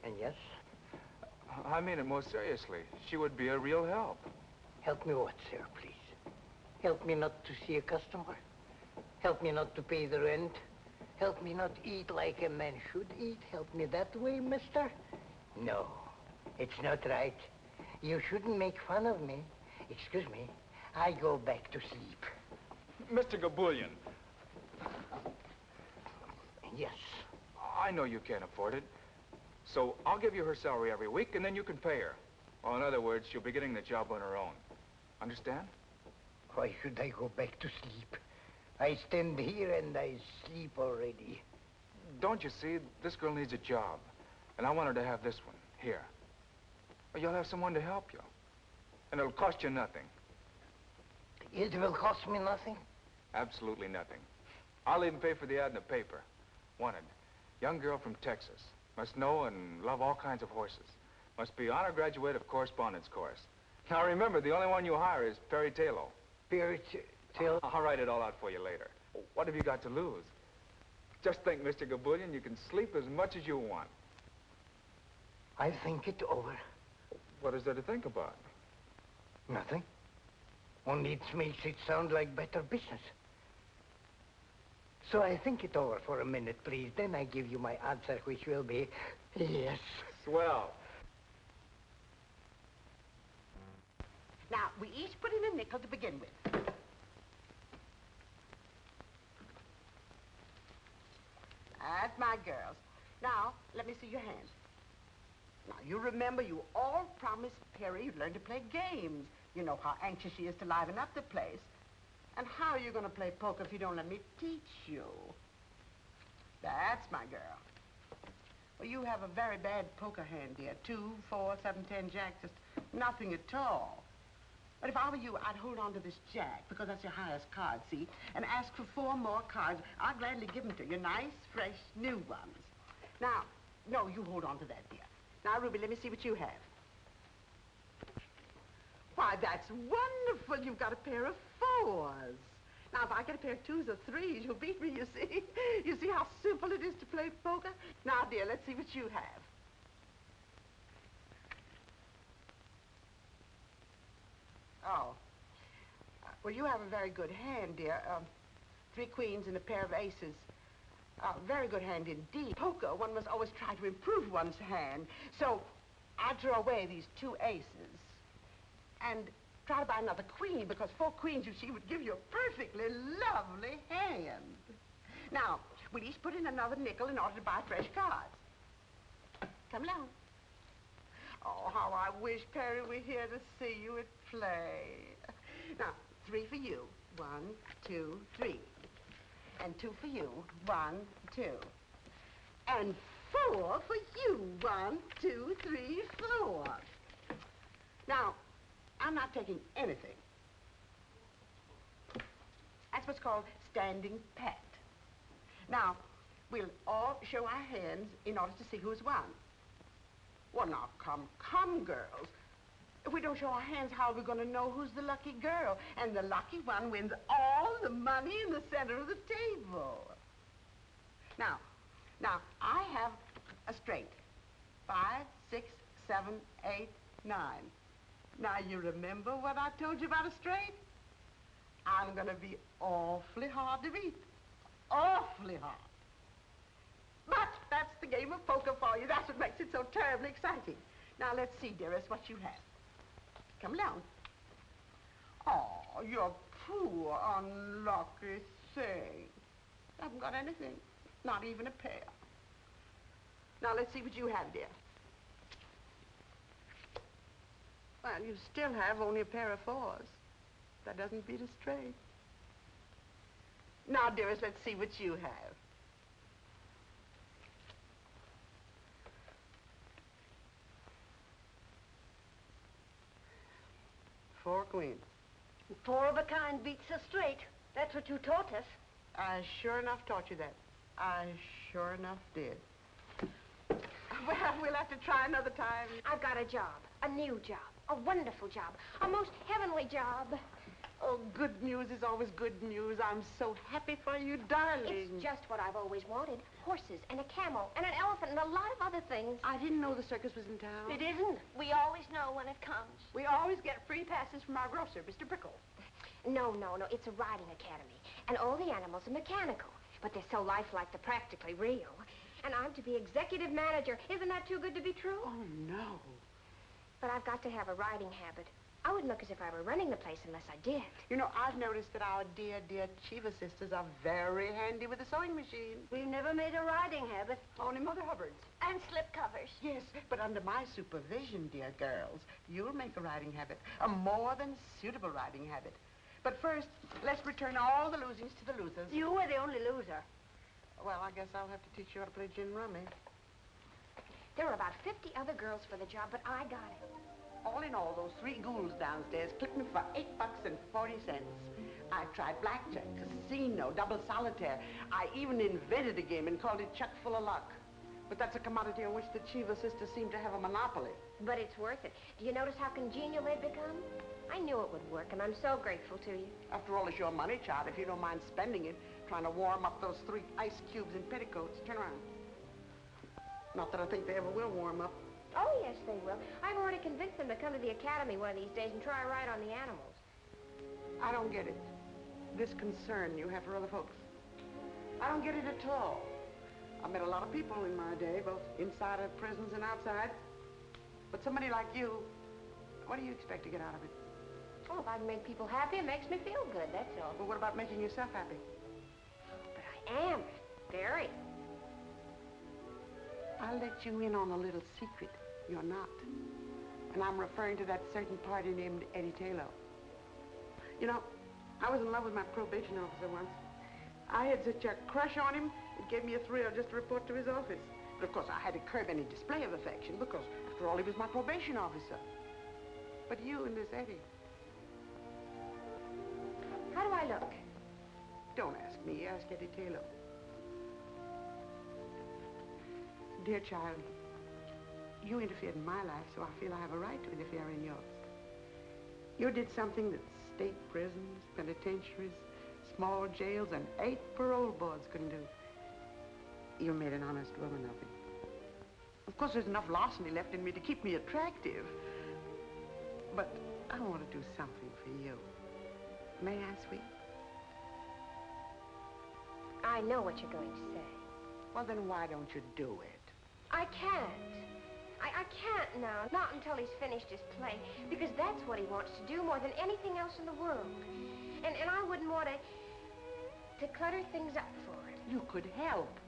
And yes? I mean it most seriously. She would be a real help. Help me what, sir, please? Help me not to see a customer? Help me not to pay the rent? Help me not eat like a man should eat? Help me that way, mister? No, it's not right. You shouldn't make fun of me. Excuse me, I go back to sleep. Mr. Gabulian. Yes. I know you can't afford it. So I'll give you her salary every week, and then you can pay her. Or in other words, she'll be getting the job on her own. Understand? Why should I go back to sleep? I stand here and I sleep already. Don't you see, this girl needs a job. And I want her to have this one, here. Or you'll have someone to help you. And it'll cost you nothing. It will cost me nothing? Absolutely nothing. I'll even pay for the ad in the paper. Wanted. Young girl from Texas. Must know and love all kinds of horses. Must be honor graduate of correspondence course. Now remember, the only one you hire is Perry Taylor. Perry Taylor? I'll write it all out for you later. What have you got to lose? Just think, Mr. Gabulian, you can sleep as much as you want. I think it over. What is there to think about? Nothing. Only it makes it sound like better business. So I think it over for a minute, please. Then I give you my answer, which will be yes. Swell. Now, we each put in a nickel to begin with. That's my girls. Now, let me see your hands. Now, you remember you all promised Perry you'd learn to play games. You know how anxious she is to liven up the place. And how are you going to play poker if you don't let me teach you? That's my girl. Well, you have a very bad poker hand, dear. 2, 4, 7, 10, jack, just nothing at all. But if I were you, I'd hold on to this jack, because that's your highest card, see? And ask for 4 more cards. I'll gladly give them to you. Nice, fresh, new ones. Now, no, you hold on to that, dear. Now, Ruby, let me see what you have. Why, that's wonderful. You've got a pair of 4s. Now, if I get a pair of 2s or 3s, you'll beat me, you see. You see how simple it is to play poker? Now, dear, let's see what you have. Oh. Well, you have a very good hand, dear. 3 queens and a pair of aces. Very good hand indeed. Poker, one must always try to improve one's hand. So, I'll draw away these 2 aces. And try to buy another queen, because 4 queens, you see, would give you a perfectly lovely hand. Now, we'll each put in another nickel in order to buy fresh cards. Come along. Oh, how I wish Perry were here to see you at play. Now, 3 for you. 1, 2, 3. And 2 for you. 1, 2. And 4 for you. 1, 2, 3, 4. Now, I'm not taking anything. That's what's called standing pat. Now, We'll all show our hands in order to see who's won. Well, now, come, girls. If we don't show our hands, how are we going to know who's the lucky girl? And the lucky one wins all the money in the center of the table. Now, I have a straight. 5, 6, 7, 8, 9. Now, you remember what I told you about a straight? I'm going to be awfully hard to beat. Awfully hard. But that's the game of poker for you. That's what makes it so terribly exciting. Now, let's see, dearest, what you have. Come along. Oh, you poor, unlucky thing. I haven't got anything. Not even a pair. Now, let's see what you have, dear. Well, you still have only a pair of 4s. That doesn't beat a straight. Now, dearest, let's see what you have. Four queens. 4 of a kind beats a straight. That's what you taught us. I sure enough taught you that. I sure enough did. Well, we'll have to try another time. I've got a job, a new job, a wonderful job, a most heavenly job. Oh, good news is always good news. I'm so happy for you, darling. It's just what I've always wanted. Horses and a camel and an elephant and a lot of other things. I didn't know the circus was in town. It isn't. We always know when it comes. We always get free passes from our grocer, Mr. Brickle. No. It's a riding academy. And all the animals are mechanical. But they're so lifelike they're practically real. And I'm to be executive manager. Isn't that too good to be true? Oh, no. But I've got to have a riding habit. I wouldn't look as if I were running the place unless I did. You know, I've noticed that our dear, dear Cheever sisters are very handy with the sewing machine. We've never made a riding habit. Only Mother Hubbard's. And slip covers. Yes, but under my supervision, dear girls, you'll make a riding habit, a more than suitable riding habit. But first, let's return all the losings to the losers. You were the only loser. Well, I guess I'll have to teach you how to play gin rummy. There were about 50 other girls for the job, but I got it. All in all, those 3 ghouls downstairs clipped me for $8.40. I tried blackjack, casino, double solitaire. I even invented a game and called it Chuck Full of Luck. But that's a commodity on which the Cheever sisters seem to have a monopoly. But it's worth it. Do you notice how congenial they've become? I knew it would work, and I'm so grateful to you. After all, it's your money, child. If you don't mind spending it, trying to warm up those 3 ice cubes in petticoats. Turn around. Not that I think they ever will warm up. Oh, yes, they will. I've already convinced them to come to the academy one of these days and try a ride on the animals. I don't get it. This concern you have for other folks. I don't get it at all. I've met a lot of people in my day, both inside of prisons and outside. But somebody like you, what do you expect to get out of it? Oh, if I can make people happy, it makes me feel good, that's all. Well, what about making yourself happy? But I am. Very. I'll let you in on a little secret. You're not. And I'm referring to that certain party named Eddie Taylor. You know, I was in love with my probation officer once. I had such a crush on him, it gave me a thrill just to report to his office. But of course, I had to curb any display of affection because, after all, he was my probation officer. But you and this Eddie. How do I look? Don't ask me, ask Eddie Taylor. Dear child, you interfered in my life, so I feel I have a right to interfere in yours. You did something that state prisons, penitentiaries, small jails, and 8 parole boards couldn't do. You made an honest woman of me. Of course, there's enough larceny left in me to keep me attractive. But I want to do something for you. May I, sweet? I know what you're going to say. Well, then why don't you do it? I can't. I can't now, not until he's finished his play, because that's what he wants to do more than anything else in the world. And I wouldn't want to clutter things up for him. You could help.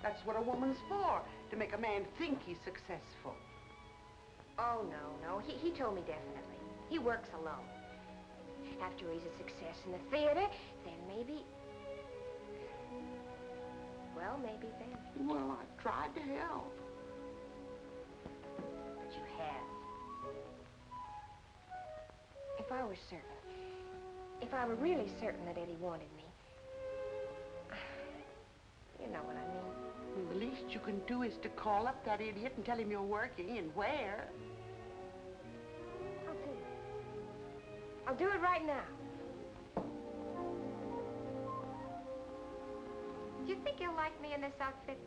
That's what a woman's for, to make a man think he's successful. Oh, no. He told me definitely. He works alone. After he's a success in the theater, then maybe... Well, maybe then. Well, I tried to help. But you have. If I were certain, if I were really certain that Eddie wanted me, you know what I mean. can do is to call up that idiot and tell him you're working and where. I'll do it right now. Do you think he'll like me in this outfit?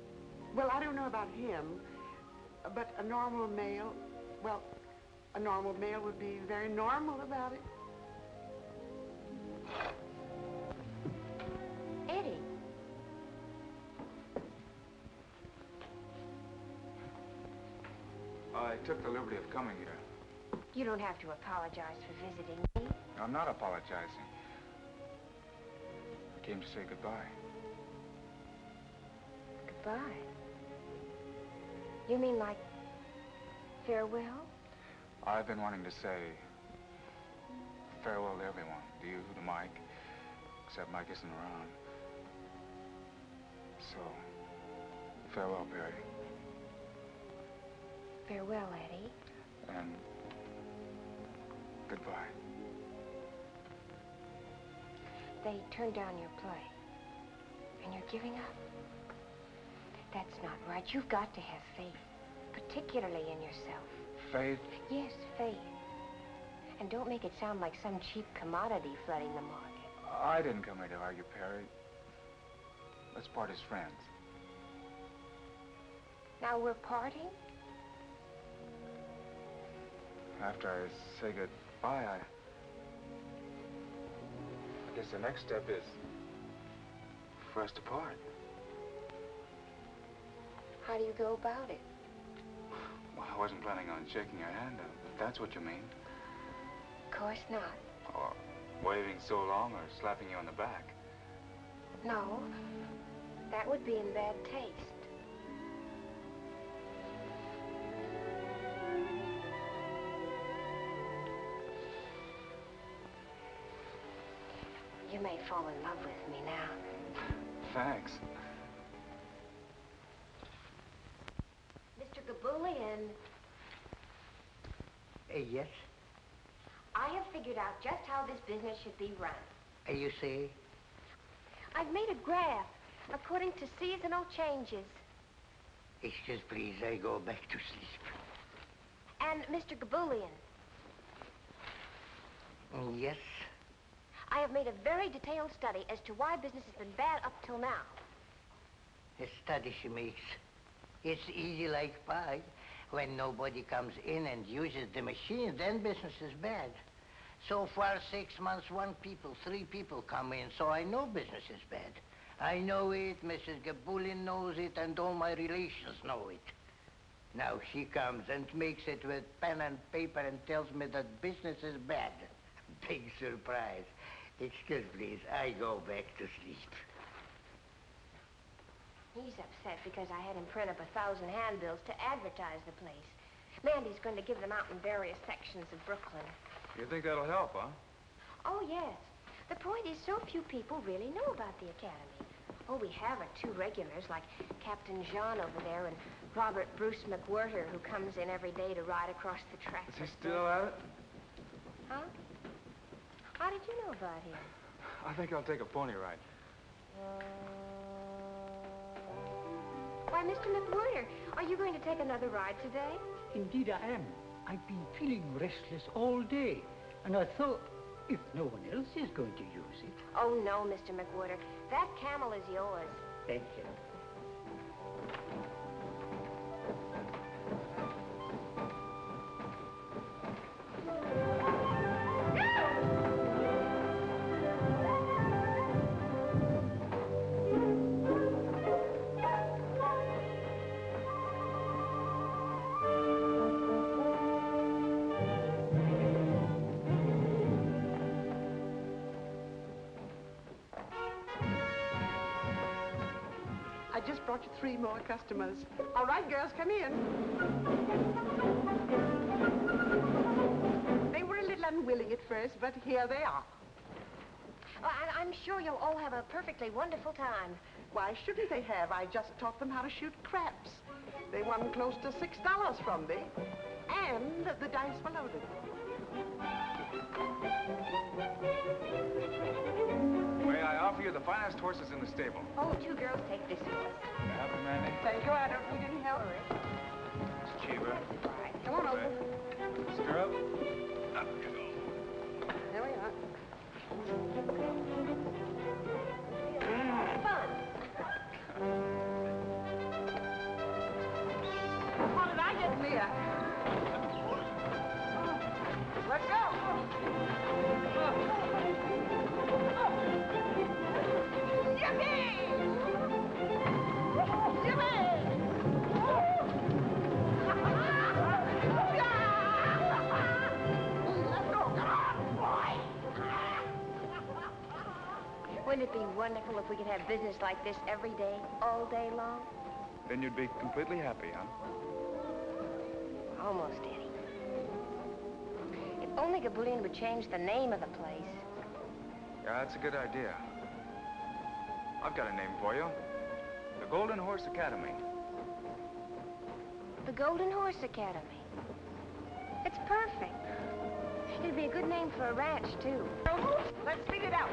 Well, I don't know about him, but a normal male, well, a normal male would be very normal about it. Eddie. I took the liberty of coming here. You don't have to apologize for visiting me. I'm not apologizing. I came to say goodbye. Goodbye? You mean like farewell? I've been wanting to say farewell to everyone. To you, to Mike, except Mike isn't around. So, farewell, Perry. Farewell, Eddie. And goodbye. They turned down your play, and you're giving up. That's not right. You've got to have faith, particularly in yourself. Faith? Yes, faith. And don't make it sound like some cheap commodity flooding the market. I didn't come here to argue, Perry. Let's part as friends. Now we're parting? After I say goodbye, I guess the next step is for us to part. How do you go about it? Well, I wasn't planning on shaking your hand, if that's what you mean. Of course not. Or waving so long or slapping you on the back. No, that would be in bad taste. You may fall in love with me now. Thanks. Mr. Gabulian. Yes? I have figured out just how this business should be run. You see? I've made a graph according to seasonal changes. Excuse, please, I go back to sleep. And Mr. Gabulian. Yes? I have made a very detailed study as to why business has been bad up till now. The study she makes. It's easy like pie. When nobody comes in and uses the machine, then business is bad. So far, 6 months, 3 people come in, so I know business is bad. I know it, Mrs. Gabulian knows it, and all my relations know it. Now she comes and makes it with pen and paper and tells me that business is bad. Big surprise. Excuse, please, I go back to sleep. He's upset because I had him print up 1,000 handbills to advertise the place. Mandy's going to give them out in various sections of Brooklyn. You think that'll help, huh? Oh, yes. The point is so few people really know about the Academy. All we have are 2 regulars, like Captain Jean over there and Robert Bruce McWhirter, who comes in every day to ride across the track. Is he still at it? Huh? How did you know about him? I think I'll take a pony ride. Why, Mr. McWhirter, are you going to take another ride today? Indeed I am. I've been feeling restless all day, and I thought, if no one else is going to use it... Oh, no, Mr. McWhirter. That camel is yours. Thank you. I just brought you 3 more customers. All right, girls, come in. They were a little unwilling at first, but here they are. Oh, I'm sure you'll all have a perfectly wonderful time. Why shouldn't they have? I just taught them how to shoot craps. They won close to $6 from me, and the dice were loaded. May I offer you the finest horses in the stable? Oh, 2 girls take this one. May I have them, Mandy? Thank you, Adam. idea. Let's go. Yippee! Wouldn't it be wonderful if we could have business like this every day, all day long? Then you'd be completely happy, huh? Almost, Eddie. If only Gabulian would change the name of the place. Yeah, that's a good idea. I've got a name for you. The Golden Horse Academy. The Golden Horse Academy. It's perfect. It'd be a good name for a ranch, too. Let's speed it out.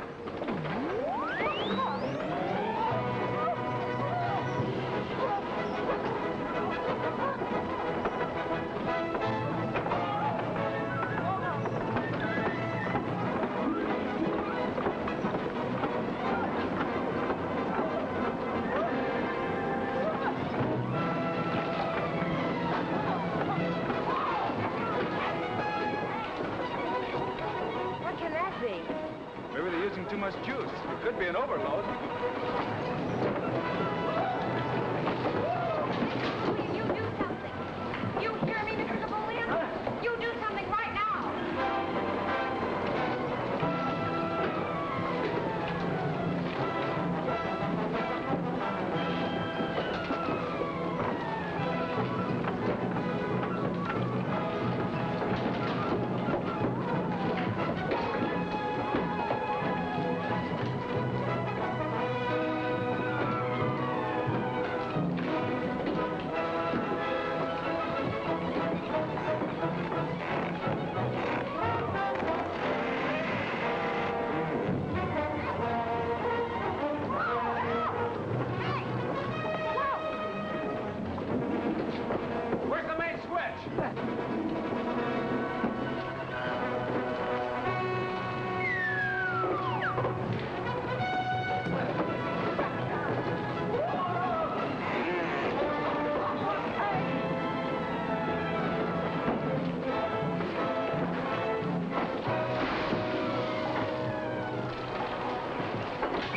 What can that be? Maybe they're using too much juice. It could be an overload. You do something. You hear me, Mr. Gabulian? You do something right now. Where's the main switch?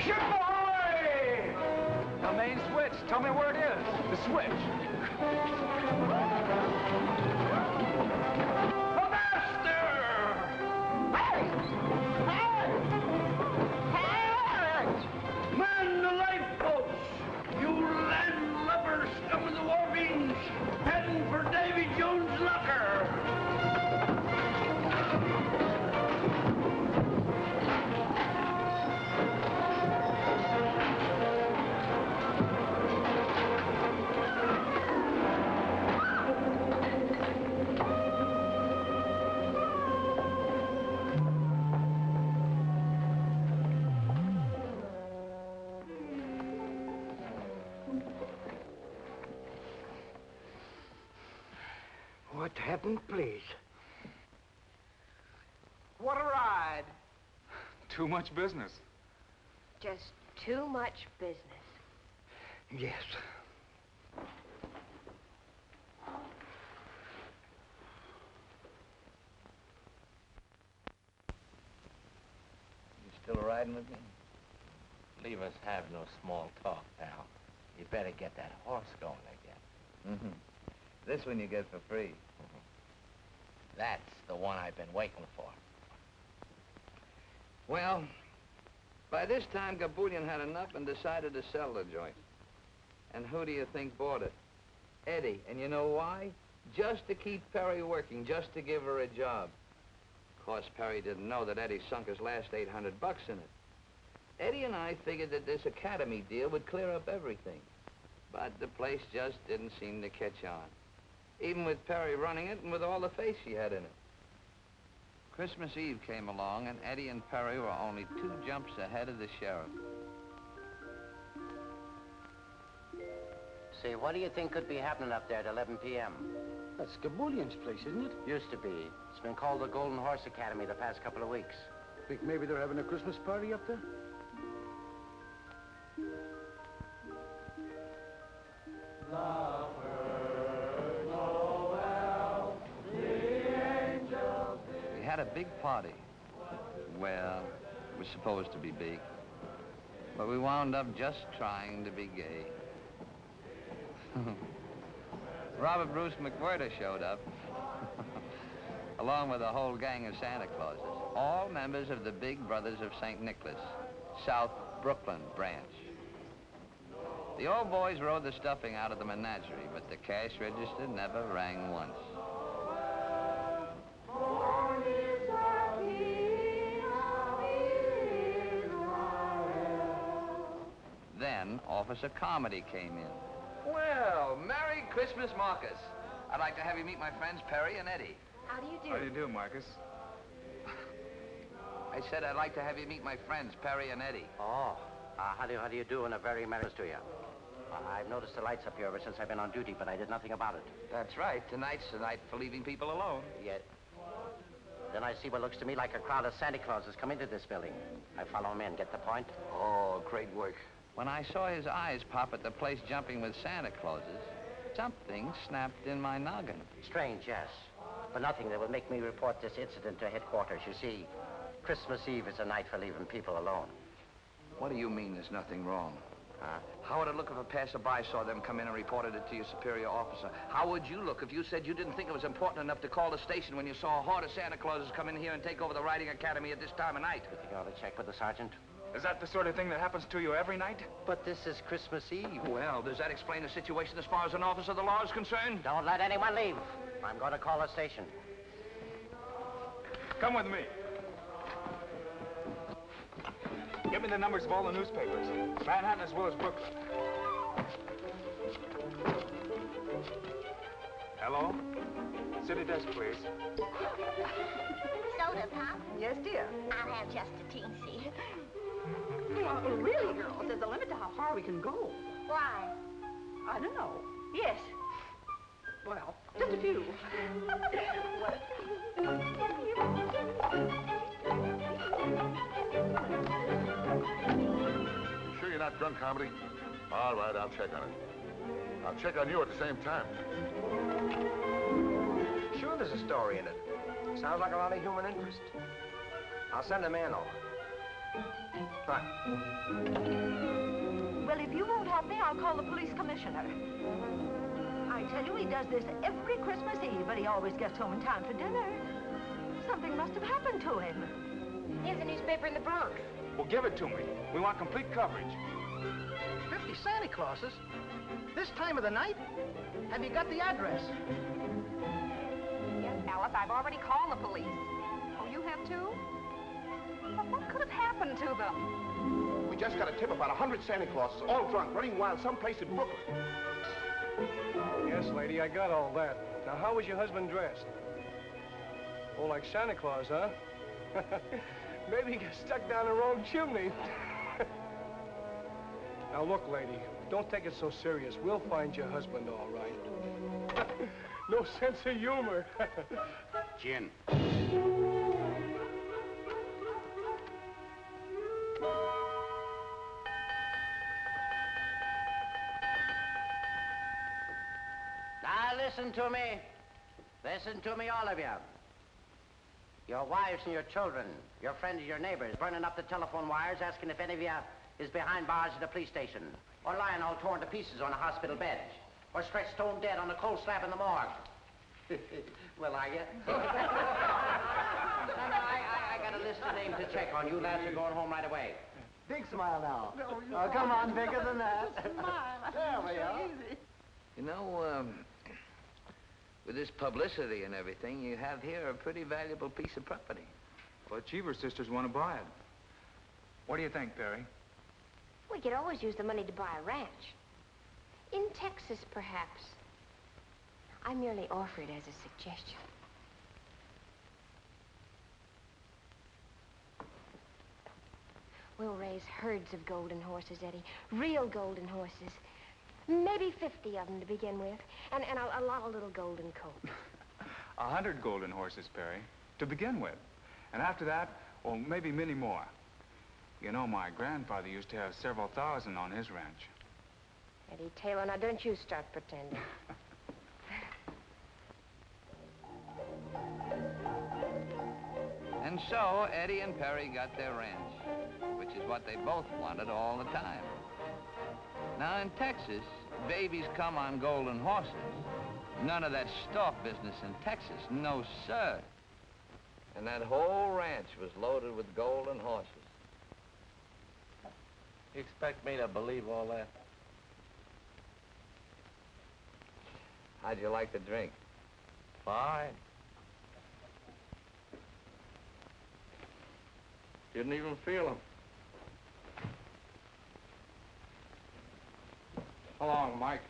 Ship ahoy! The main switch. Tell me where it is. The switch. The master! Man the lifeboats! You landlubbers, scum of the wharfings, heading for Davy Jones' locker! What happened, please? What a ride. Too much business. Just too much business. Yes. You still riding with me? Leave us have no small talk, pal. You better get that horse going again. Mm-hmm. This one you get for free. That's the one I've been waiting for. Well, by this time, Gabulian had enough and decided to sell the joint. And who do you think bought it? Eddie. And you know why? Just to keep Perry working, just to give her a job. Of course, Perry didn't know that Eddie sunk his last $800 in it. Eddie and I figured that this Academy deal would clear up everything. But the place just didn't seem to catch on. Even with Perry running it and with all the faith she had in it. Christmas Eve came along, and Eddie and Perry were only 2 jumps ahead of the sheriff. Say, what do you think could be happening up there at 11 p.m.? That's Gabulian's place, isn't it? Used to be. It's been called the Golden Horse Academy the past couple of weeks. Think maybe they're having a Christmas party up there? Lovers, oh, had a big party. Well, it was supposed to be big. But we wound up just trying to be gay. Robert Bruce McWhirter showed up, along with a whole gang of Santa Clauses, all members of the Big Brothers of St. Nicholas, South Brooklyn branch. The old boys rode the stuffing out of the menagerie, but the cash register never rang once. Then Officer Carmody came in. Well, Merry Christmas, Marcus. I'd like to have you meet my friends Perry and Eddie. How do you do? How do you do, Marcus? I said I'd like to have you meet my friends Perry and Eddie. Oh, how do you do, and a very Merry Christmas to you. I've noticed the lights up here ever since I've been on duty, but I did nothing about it. That's right. Tonight's the night for leaving people alone. Yet, then I see what looks to me like a crowd of Santa Clauses come into this building. I follow them in. Get the point? Oh, great work. When I saw his eyes pop at the place jumping with Santa Clauses, something snapped in my noggin. Strange, yes. But nothing that will make me report this incident to headquarters. You see, Christmas Eve is a night for leaving people alone. What do you mean there's nothing wrong? How would it look if a passerby saw them come in and reported it to your superior officer? How would you look if you said you didn't think it was important enough to call the station when you saw a horde of Santa Clauses come in here and take over the riding academy at this time of night? You think I ought to check with the sergeant? Is that the sort of thing that happens to you every night? But this is Christmas Eve. Well, does that explain the situation as far as an officer of the law is concerned? Don't let anyone leave. I'm going to call the station. Come with me. Give me the numbers of all the newspapers. Manhattan as well as Brooklyn. Hello? City desk, please. Soda, Pop? Yes, dear. I'll have just a teensy. Well, really, girls, there's a limit to how far we can go. Why? I don't know. Yes. Well, just a few. Sure you're not drunk, Comedy? All right, I'll check on it. I'll check on you at the same time. Sure there's a story in it. Sounds like a lot of human interest. I'll send a man over. Right. Well, if you won't help me, I'll call the police commissioner. I tell you, he does this every Christmas Eve, but he always gets home in time for dinner. Something must have happened to him. Here's a newspaper in the Bronx. Well, give it to me. We want complete coverage. 50 Santa Clauses? This time of the night? Have you got the address? Yes, Alice, I've already called the police. Oh, you have too? Well, what could have happened to them? We just got a tip about 100 Santa Clauses, all drunk, running wild someplace in Brooklyn. Yes, lady, I got all that. Now, how was your husband dressed? Oh, like Santa Claus, huh? Maybe he got stuck down the wrong chimney. Now, look, lady, don't take it so serious. We'll find your husband all right. No sense of humor. Gin. Now, listen to me. Listen to me, all of you. Your wives and your children, your friends and your neighbors, burning up the telephone wires, asking if any of you is behind bars at the police station, or lying all torn to pieces on a hospital bed, or stretched stone dead on a cold slab in the morgue. Well, are you? No, I got a list of names to check on. You lads are going home right away. Big smile now. Oh, come on, bigger than that. Smile. There we are. You know, with this publicity and everything, you have here a pretty valuable piece of property. Well, the Cheever sisters want to buy it. What do you think, Perry? We could always use the money to buy a ranch. In Texas, perhaps. I merely offer it as a suggestion. We'll raise herds of golden horses, Eddie. Real golden horses. Maybe 50 of them to begin with. And a lot of little golden coats. 100 golden horses, Perry, to begin with. And after that, well, maybe many more. You know, my grandfather used to have several thousand on his ranch. Eddie Taylor, now don't you start pretending. And so Eddie and Perry got their ranch, which is what they both wanted all the time. Now in Texas, babies come on golden horses. None of that stalk business in Texas, no sir. And that whole ranch was loaded with golden horses. You expect me to believe all that? How'd you like the drink? Fine. Didn't even feel them. So long, Mike.